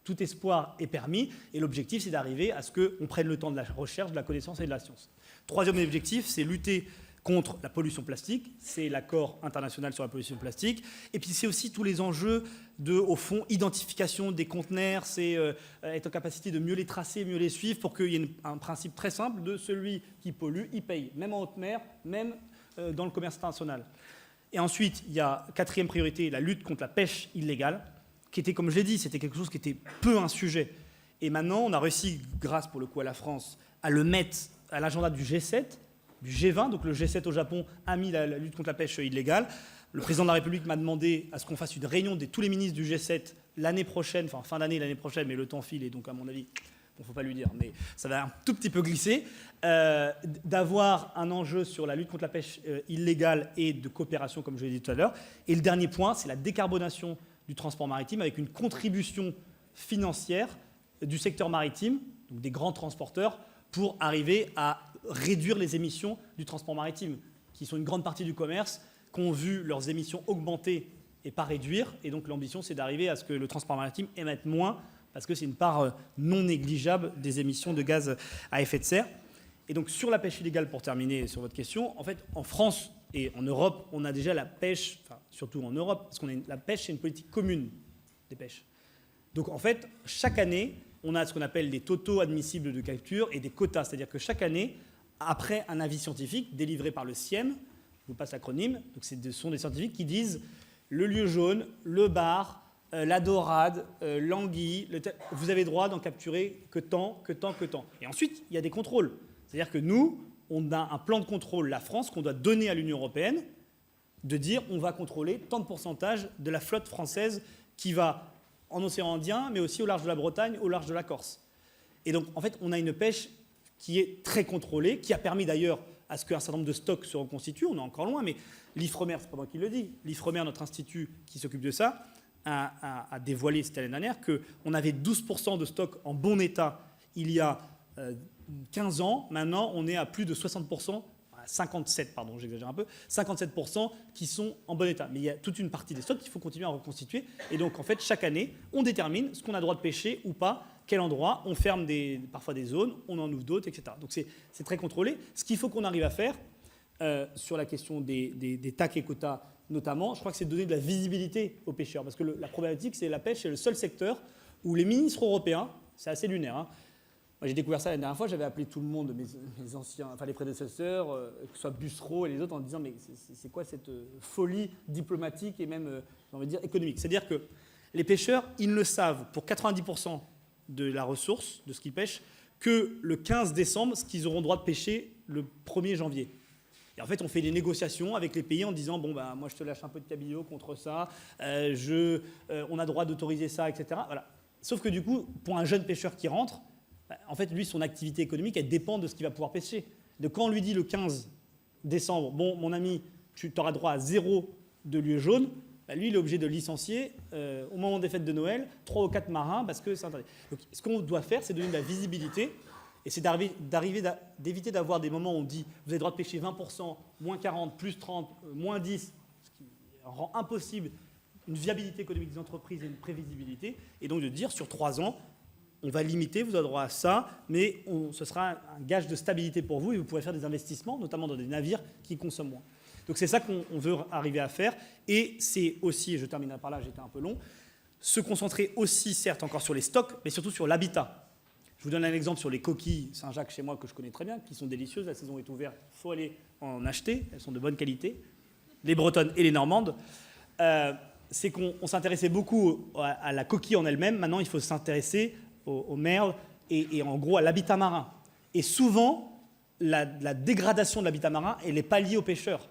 tout espoir est permis. Et l'objectif, c'est d'arriver à ce qu'on prenne le temps de la recherche, de la connaissance et de la science. Troisième objectif, c'est lutter contre la pollution plastique, c'est l'accord international sur la pollution plastique, et puis c'est aussi tous les enjeux de, au fond, identification des conteneurs, c'est être en capacité de mieux les tracer, mieux les suivre, pour qu'il y ait un principe très simple de celui qui pollue, il paye, même en haute mer, même dans le commerce international. Et ensuite, il y a quatrième priorité, la lutte contre la pêche illégale, qui était, comme je l'ai dit, c'était quelque chose qui était peu un sujet. Et maintenant, on a réussi, grâce pour le coup à la France, à le mettre à l'agenda du G7, du G20, donc le G7 au Japon a mis la lutte contre la pêche illégale. Le président de la République m'a demandé à ce qu'on fasse une réunion de tous les ministres du G7 l'année prochaine, enfin fin d'année l'année prochaine, mais le temps file et donc à mon avis, bon, faut pas lui dire, mais ça va un tout petit peu glisser, d'avoir un enjeu sur la lutte contre la pêche illégale et de coopération, comme je l'ai dit tout à l'heure. Et le dernier point, c'est la décarbonation du transport maritime avec une contribution financière du secteur maritime, donc des grands transporteurs, pour arriver à réduire les émissions du transport maritime, qui sont une grande partie du commerce, qui ont vu leurs émissions augmenter et pas réduire. Et donc l'ambition, c'est d'arriver à ce que le transport maritime émette moins, parce que c'est une part non négligeable des émissions de gaz à effet de serre. Et donc sur la pêche illégale, pour terminer sur votre question, en fait, en France et en Europe, on a déjà la pêche, enfin surtout en Europe, parce qu'on a la pêche, c'est une politique commune des pêches. Donc en fait, chaque année, on a ce qu'on appelle des totaux admissibles de capture et des quotas, c'est-à-dire que chaque année, après un avis scientifique délivré par le CIEM, je vous passe l'acronyme, donc ce sont des scientifiques qui disent le lieu jaune, le bar, la dorade, l'anguille, vous avez droit d'en capturer que tant, que tant, que tant. Et ensuite, il y a des contrôles. C'est-à-dire que nous, on a un plan de contrôle, la France, qu'on doit donner à l'Union européenne, de dire on va contrôler tant de pourcentage de la flotte française qui va en océan Indien, mais aussi au large de la Bretagne, au large de la Corse. Et donc, en fait, on a une pêche qui est très contrôlée, qui a permis d'ailleurs à ce qu'un certain nombre de stocks se reconstituent. On est encore loin, mais l'IFREMER, c'est pas moi qui le dis, l'IFREMER, notre institut qui s'occupe de ça, a dévoilé cette année dernière qu'on avait 12% de stocks en bon état il y a 15 ans. Maintenant, on est à plus de 60%, 57, pardon, j'exagère un peu, 57% qui sont en bon état. Mais il y a toute une partie des stocks qu'il faut continuer à reconstituer. Et donc, en fait, chaque année, on détermine ce qu'on a le droit de pêcher ou pas, quel endroit, on ferme parfois des zones, on en ouvre d'autres, etc. Donc, c'est très contrôlé. Ce qu'il faut qu'on arrive à faire, sur la question des TAC et quotas notamment, je crois que c'est de donner de la visibilité aux pêcheurs. Parce que la problématique, c'est la pêche, c'est le seul secteur où les ministres européens, c'est assez lunaire, hein. Moi, j'ai découvert ça la dernière fois, j'avais appelé tout le monde, mes anciens, enfin les prédécesseurs, que ce soit Bussereau et les autres, en disant mais c'est quoi cette folie diplomatique et même, j'ai envie de dire, économique. C'est-à-dire que les pêcheurs, ils ne le savent pour 90% de la ressource, de ce qu'ils pêchent, que le 15 décembre, ce qu'ils auront droit de pêcher le 1er janvier. Et en fait, on fait des négociations avec les pays en disant bon, ben, moi je te lâche un peu de cabillaud contre ça, on a droit d'autoriser ça, etc. Voilà. Sauf que du coup, pour un jeune pêcheur qui rentre, en fait, lui, son activité économique, elle dépend de ce qu'il va pouvoir pêcher. De quand on lui dit le 15 décembre, bon, mon ami, tu auras droit à 0 de lieu jaune, bah, lui, il est obligé de licencier au moment des fêtes de Noël 3 ou 4 marins parce que c'est interdit. Donc, ce qu'on doit faire, c'est donner de la visibilité et c'est d'éviter d'avoir des moments où on dit vous avez le droit de pêcher 20%, moins 40, plus 30, moins 10, ce qui rend impossible une viabilité économique des entreprises et une prévisibilité, et donc de dire sur 3 ans, on va limiter, vous avez droit à ça, mais ce sera un gage de stabilité pour vous et vous pourrez faire des investissements, notamment dans des navires qui consomment moins. Donc c'est ça qu'on veut arriver à faire. Et c'est aussi, et je terminerai par là, j'étais un peu long, se concentrer aussi, certes, encore sur les stocks, mais surtout sur l'habitat. Je vous donne un exemple sur les coquilles Saint-Jacques chez moi, que je connais très bien, qui sont délicieuses. La saison est ouverte, il faut aller en acheter. Elles sont de bonne qualité. Les bretonnes et les normandes. C'est qu'on s'intéressait beaucoup à la coquille en elle-même. Maintenant, il faut s'intéresser aux merles et en gros à l'habitat marin. Et souvent, la dégradation de l'habitat marin, elle n'est pas liée aux pêcheurs.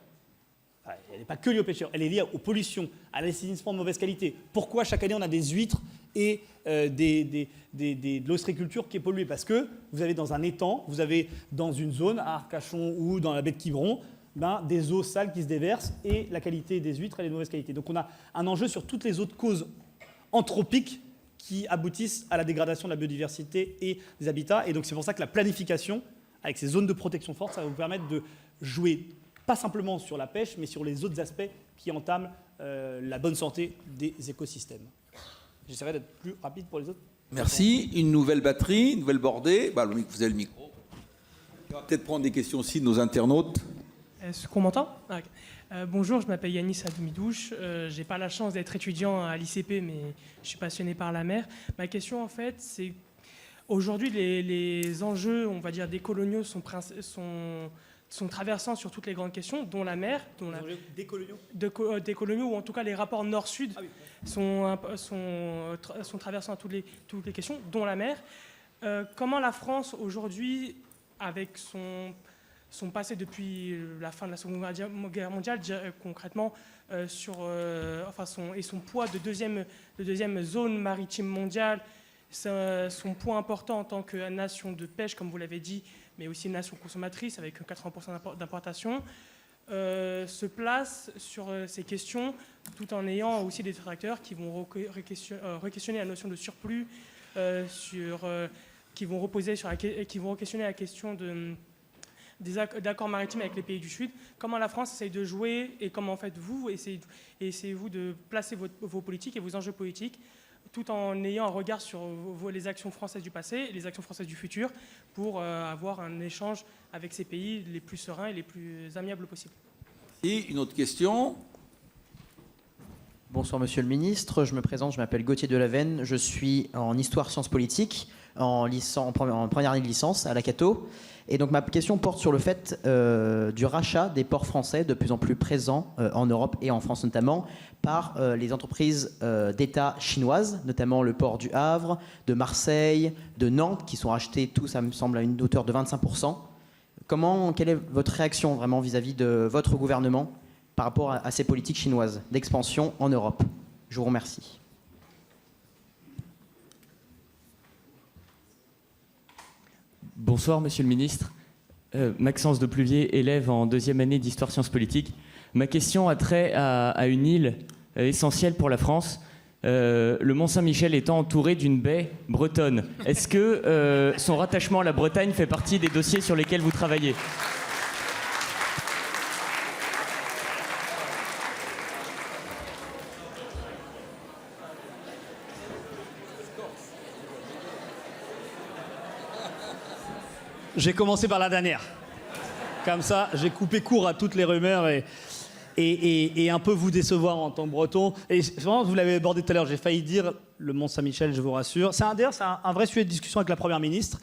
Elle n'est pas que liée aux pêcheurs, elle est liée aux pollutions, à l'assainissement de mauvaise qualité. Pourquoi chaque année on a des huîtres et de l'ostréiculture qui est polluée? Parce que vous avez dans un étang, vous avez dans une zone, à Arcachon ou dans la baie de Quiberon, des eaux sales qui se déversent et la qualité des huîtres elle est de mauvaise qualité. Donc on a un enjeu sur toutes les autres causes anthropiques qui aboutissent à la dégradation de la biodiversité et des habitats. Et donc c'est pour ça que la planification, avec ces zones de protection forte, ça va vous permettre de jouer pas simplement sur la pêche, mais sur les autres aspects qui entament la bonne santé des écosystèmes. J'essaierai d'être plus rapide pour les autres. Merci. Une nouvelle batterie, une nouvelle bordée. Vous avez le micro. On va peut-être prendre des questions aussi de nos internautes. Est-ce qu'on m'entend? Bonjour, je m'appelle Yanis Adoumidouche. Je n'ai pas la chance d'être étudiant à l'ICP, mais je suis passionné par la mer. Ma question, en fait, c'est aujourd'hui, les enjeux, on va dire, décoloniaux sont traversants sur toutes les grandes questions, dont la mer. Décoloniaux, ou en tout cas les rapports nord-sud sont traversants à toutes les questions, dont la mer. Comment la France, aujourd'hui, avec son passé depuis la fin de la Seconde Guerre mondiale, concrètement, et son poids de deuxième zone maritime mondiale, son poids important en tant que nation de pêche, comme vous l'avez dit, mais aussi une nation consommatrice avec 80% d'importation, se place sur ces questions tout en ayant aussi des détracteurs qui vont re-questionner la notion de surplus, qui vont questionner la question des accords maritimes avec les pays du Sud. Comment la France essaye de jouer et comment en fait vous essayez-vous de placer vos politiques et vos enjeux politiques tout en ayant un regard sur les actions françaises du passé et les actions françaises du futur pour avoir un échange avec ces pays les plus sereins et les plus amiables possibles. Et une autre question. Bonsoir Monsieur le Ministre, je me présente, je m'appelle Gauthier Delavenne, je suis en histoire sciences politiques, en première année de licence à la Cato. Et donc ma question porte sur le fait du rachat des ports français de plus en plus présents en Europe et en France notamment par les entreprises d'État chinoises, notamment le port du Havre, de Marseille, de Nantes, qui sont rachetés tous, ça me semble, à une hauteur de 25%. Quelle est votre réaction vraiment vis-à-vis de votre gouvernement par rapport à ces politiques chinoises d'expansion en Europe? Je vous remercie. Bonsoir Monsieur le Ministre. Maxence de Pluvier, élève en 2e année d'histoire sciences politiques. Ma question a trait à une île essentielle pour la France. Le Mont-Saint-Michel étant entouré d'une baie bretonne. Est-ce que son rattachement à la Bretagne fait partie des dossiers sur lesquels vous travaillez ? J'ai commencé par la dernière. Comme ça, j'ai coupé court à toutes les rumeurs et un peu vous décevoir en tant que breton. Et vraiment, vous l'avez abordé tout à l'heure, j'ai failli dire le Mont-Saint-Michel, je vous rassure. D'ailleurs, c'est un vrai sujet de discussion avec la Première ministre.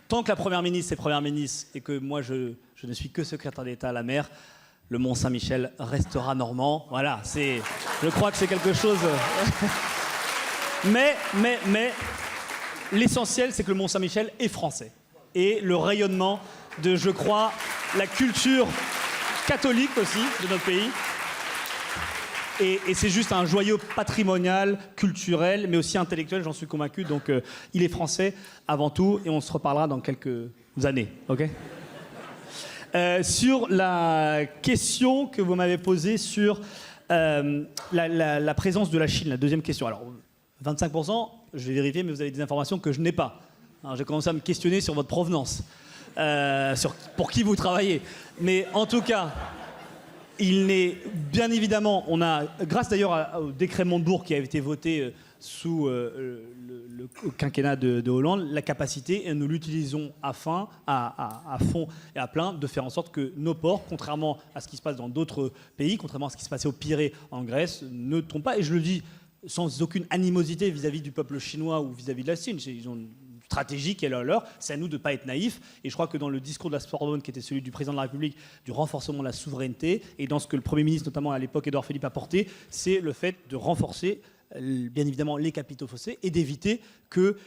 Tant que la Première ministre est Première ministre et que moi, je ne suis que secrétaire d'État à la mer, le Mont-Saint-Michel restera normand. Voilà, je crois que c'est quelque chose... mais l'essentiel, c'est que le Mont-Saint-Michel est français. Et le rayonnement de, je crois, la culture catholique aussi de notre pays. Et c'est juste un joyau patrimonial, culturel, mais aussi intellectuel, j'en suis convaincu. Donc il est français avant tout, et on se reparlera dans quelques années. Ok. Sur la question que vous m'avez posée sur la présence de la Chine, la deuxième question. Alors, 25%, je vais vérifier, mais vous avez des informations que je n'ai pas. Alors, j'ai commencé à me questionner sur votre provenance, sur pour qui vous travaillez. Mais en tout cas, il n'est bien évidemment, on a, grâce d'ailleurs au décret Montebourg qui a été voté sous le quinquennat de Hollande, la capacité, et nous l'utilisons à fond et à plein, de faire en sorte que nos ports, contrairement à ce qui se passe dans d'autres pays, contrairement à ce qui se passait au Pirée en Grèce, ne tombent pas. Et je le dis sans aucune animosité vis-à-vis du peuple chinois ou vis-à-vis de la Chine. Ils ont une stratégie qui est la leur. C'est à nous de ne pas être naïfs. Et je crois que dans le discours de la Sorbonne, qui était celui du président de la République, du renforcement de la souveraineté, et dans ce que le Premier ministre, notamment à l'époque Édouard Philippe, a porté, c'est le fait de renforcer bien évidemment les capitaux fossés et d'éviter que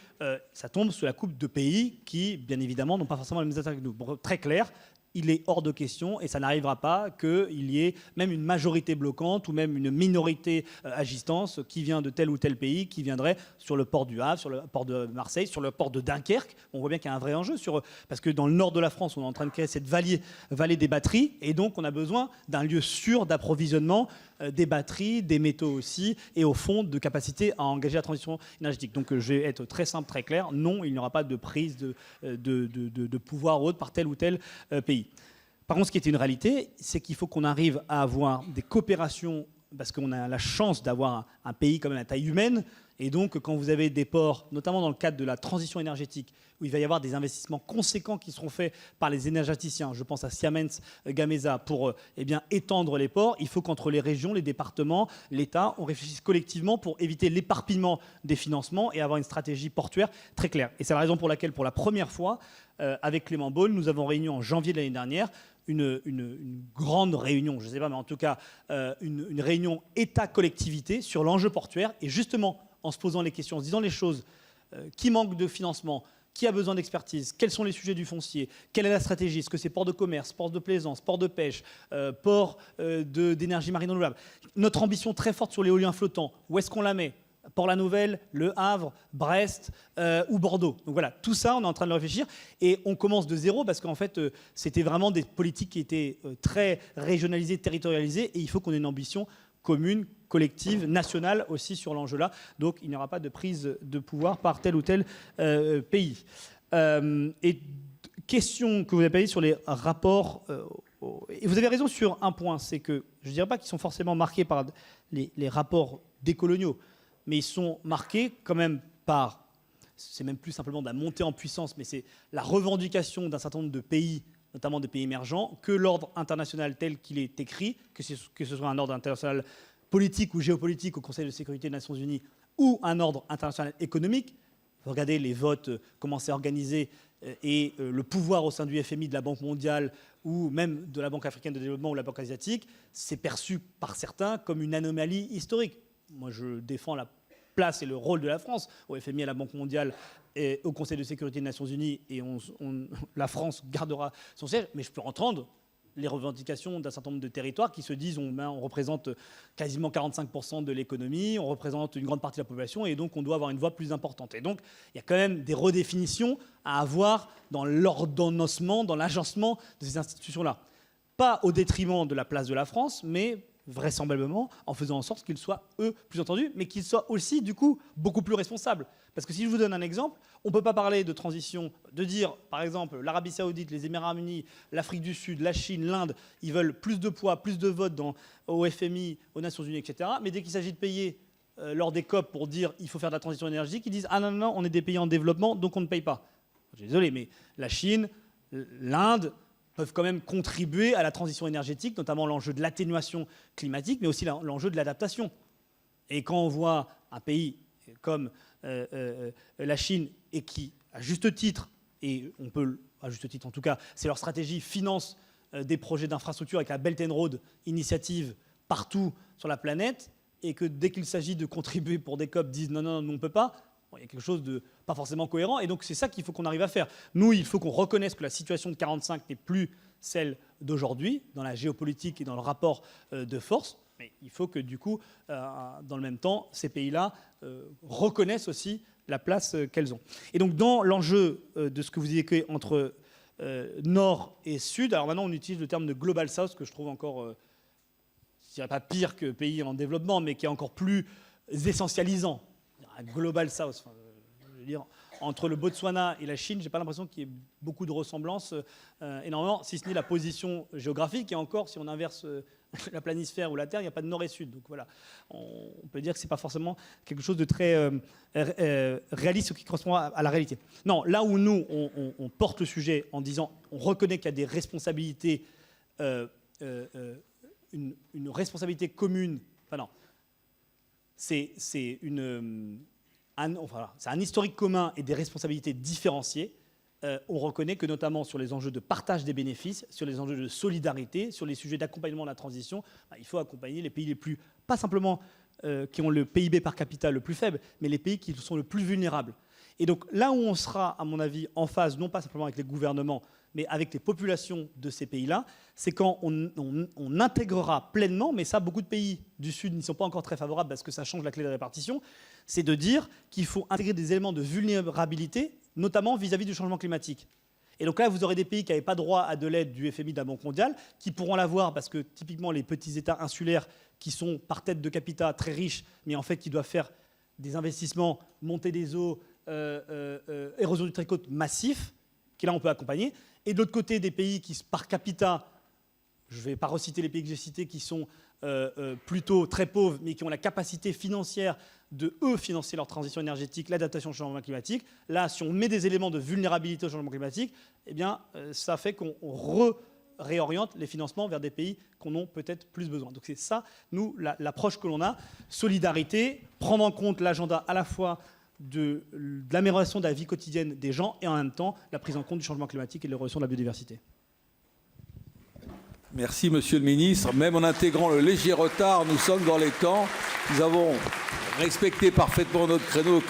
ça tombe sous la coupe de pays qui, bien évidemment, n'ont pas forcément les mêmes attaques que nous. Bon, très clair, il est hors de question, et ça n'arrivera pas, qu'il y ait même une majorité bloquante ou même une minorité agissante qui vient de tel ou tel pays, qui viendrait sur le port du Havre, sur le port de Marseille, sur le port de Dunkerque. On voit bien qu'il y a un vrai enjeu, parce que dans le nord de la France, on est en train de créer cette vallée des batteries, et donc on a besoin d'un lieu sûr d'approvisionnement des batteries, des métaux aussi, et au fond de capacité à engager la transition énergétique. Donc je vais être très simple, très clair. Non, il n'y aura pas de prise de pouvoir ou autre par tel ou tel pays. Par contre, ce qui est une réalité, c'est qu'il faut qu'on arrive à avoir des coopérations, parce qu'on a la chance d'avoir un pays quand même à taille humaine, et donc quand vous avez des ports, notamment dans le cadre de la transition énergétique, où il va y avoir des investissements conséquents qui seront faits par les énergéticiens, je pense à Siemens Gamesa, pour étendre les ports, il faut qu'entre les régions, les départements, l'État, on réfléchisse collectivement pour éviter l'éparpillement des financements et avoir une stratégie portuaire très claire. Et c'est la raison pour laquelle, pour la première fois, avec Clément Beaune, nous avons réuni en janvier de l'année dernière une grande réunion, je ne sais pas, mais en tout cas une réunion État-collectivité sur l'enjeu portuaire, et justement en se posant les questions, en se disant les choses, qui manque de financement, qui a besoin d'expertise, quels sont les sujets du foncier, quelle est la stratégie, est-ce que c'est port de commerce, port de plaisance, port de pêche, port d'énergie marine renouvelable. Notre ambition très forte sur l'éolien flottant, où est-ce qu'on la met ? Port-la-Nouvelle, Le Havre, Brest ou Bordeaux. Donc voilà, tout ça, on est en train de le réfléchir, et on commence de zéro parce qu'en fait, c'était vraiment des politiques qui étaient très régionalisées, territorialisées, et il faut qu'on ait une ambition commune, collective, nationale aussi sur l'enjeu-là. Donc il n'y aura pas de prise de pouvoir par tel ou tel pays. Et question que vous avez posée sur les rapports, et vous avez raison sur un point, c'est que je ne dirais pas qu'ils sont forcément marqués par les rapports décoloniaux, mais ils sont marqués quand même par, c'est même plus simplement de la montée en puissance, mais c'est la revendication d'un certain nombre de pays, notamment des pays émergents, que l'ordre international tel qu'il est écrit, que ce soit un ordre international politique ou géopolitique au Conseil de sécurité des Nations Unies, ou un ordre international économique. Vous regardez les votes, comment c'est organisé, et le pouvoir au sein du FMI, de la Banque mondiale, ou même de la Banque africaine de développement ou la Banque asiatique, c'est perçu par certains comme une anomalie historique. Moi, je défends la place et le rôle de la France au FMI, à la Banque mondiale et au Conseil de sécurité des Nations Unies, et la France gardera son siège, mais je peux entendre les revendications d'un certain nombre de territoires qui se disent on représente quasiment 45% de l'économie, on représente une grande partie de la population, et donc on doit avoir une voix plus importante. Et donc il y a quand même des redéfinitions à avoir dans l'ordonnancement, dans l'agencement de ces institutions-là. Pas au détriment de la place de la France, mais vraisemblablement en faisant en sorte qu'ils soient, eux, plus entendus, mais qu'ils soient aussi, du coup, beaucoup plus responsables. Parce que si je vous donne un exemple, on ne peut pas parler de transition, de dire, par exemple, l'Arabie Saoudite, les Émirats Arabes Unis, l'Afrique du Sud, la Chine, l'Inde, ils veulent plus de poids, plus de votes au FMI, aux Nations Unies, etc. Mais dès qu'il s'agit de payer lors des COP pour dire il faut faire de la transition énergétique, ils disent ah non, on est des pays en développement, donc on ne paye pas. Je suis désolé, mais la Chine, l'Inde peuvent quand même contribuer à la transition énergétique, notamment l'enjeu de l'atténuation climatique, mais aussi l'enjeu de l'adaptation. Et quand on voit un pays comme la Chine, et qui, à juste titre, et on peut, à juste titre en tout cas, c'est leur stratégie, finance des projets d'infrastructure avec la Belt and Road initiative partout sur la planète, et que dès qu'il s'agit de contribuer pour des COP, disent non, on ne peut pas, Bon, il y a quelque chose de pas forcément cohérent, et donc c'est ça qu'il faut qu'on arrive à faire. Nous, il faut qu'on reconnaisse que la situation de 1945 n'est plus celle d'aujourd'hui, dans la géopolitique et dans le rapport de force, mais il faut que du coup, dans le même temps, ces pays-là reconnaissent aussi la place qu'elles ont. Et donc dans l'enjeu de ce que vous évoquez entre Nord et Sud, alors maintenant on utilise le terme de Global South, que je trouve encore, je dirais pas pire que pays en développement, mais qui est encore plus essentialisant. Un Global South, enfin, je veux dire, entre le Botswana et la Chine, j'ai pas l'impression qu'il y ait beaucoup de ressemblances énormément, si ce n'est la position géographique, et encore, si on inverse la planisphère ou la Terre, il n'y a pas de nord et sud. Donc voilà, on peut dire que ce n'est pas forcément quelque chose de très réaliste ou qui correspond à la réalité. Non, là où nous, on porte le sujet en disant, on reconnaît qu'il y a des responsabilités, une responsabilité commune, enfin non, c'est un historique commun et des responsabilités différenciées. On reconnaît que notamment sur les enjeux de partage des bénéfices, sur les enjeux de solidarité, sur les sujets d'accompagnement de la transition, il faut accompagner les pays les plus, pas simplement qui ont le PIB par capita le plus faible, mais les pays qui sont le plus vulnérables. Et donc là où on sera, à mon avis, en phase, non pas simplement avec les gouvernements, mais avec les populations de ces pays-là, c'est quand on intégrera pleinement, mais ça, beaucoup de pays du Sud n'y sont pas encore très favorables parce que ça change la clé de répartition, c'est de dire qu'il faut intégrer des éléments de vulnérabilité, notamment vis-à-vis du changement climatique. Et donc là, vous aurez des pays qui n'avaient pas droit à de l'aide du FMI, de la Banque mondiale, qui pourront l'avoir parce que typiquement les petits États insulaires qui sont par tête de capita très riches, mais en fait qui doivent faire des investissements, montée des eaux, érosion du trait de côte massif, qui là on peut accompagner. Et de l'autre côté, des pays qui, par capita, je ne vais pas reciter les pays que j'ai cités, qui sont plutôt très pauvres, mais qui ont la capacité financière de, eux, financer leur transition énergétique, l'adaptation au changement climatique. Là, si on met des éléments de vulnérabilité au changement climatique, eh bien, ça fait qu'on réoriente les financements vers des pays qu'on a peut-être plus besoin. Donc c'est ça, nous, l'approche que l'on a. Solidarité, prendre en compte l'agenda à la fois de l'amélioration de la vie quotidienne des gens et en même temps la prise en compte du changement climatique et de l'érosion de la biodiversité. Merci, Monsieur le Ministre. Même en intégrant le léger retard, nous sommes dans les temps. Nous avons respecté parfaitement notre créneau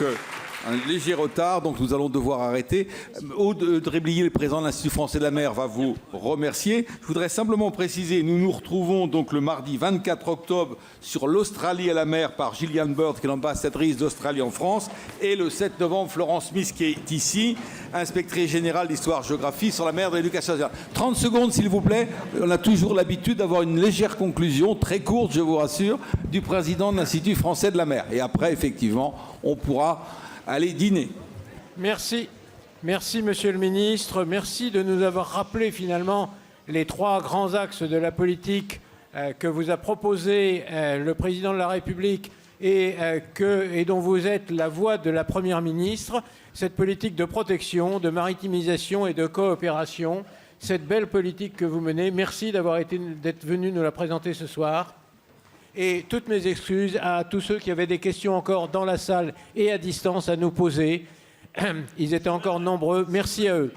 un léger retard, donc nous allons devoir arrêter. Aude Dréblier, le président de l'Institut français de la mer, va vous remercier. Je voudrais simplement préciser, nous nous retrouvons donc le mardi 24 octobre sur l'Australie à la mer par Gillian Bird, qui est l'ambassadrice d'Australie en France, et le 7 novembre, Florence Smith, qui est ici, inspectrice générale d'histoire-géographie sur la mer de l'éducation nationale. 30 secondes, s'il vous plaît. On a toujours l'habitude d'avoir une légère conclusion, très courte, je vous rassure, du président de l'Institut français de la mer. Et après, effectivement, on pourra aller dîner. Merci. Merci, Monsieur le Ministre. Merci de nous avoir rappelé finalement les trois grands axes de la politique que vous a proposé le Président de la République et dont vous êtes la voix de la Première ministre. Cette politique de protection, de maritimisation et de coopération, cette belle politique que vous menez. Merci d'être venu nous la présenter ce soir. Et toutes mes excuses à tous ceux qui avaient des questions encore dans la salle et à distance à nous poser. Ils étaient encore nombreux. Merci à eux.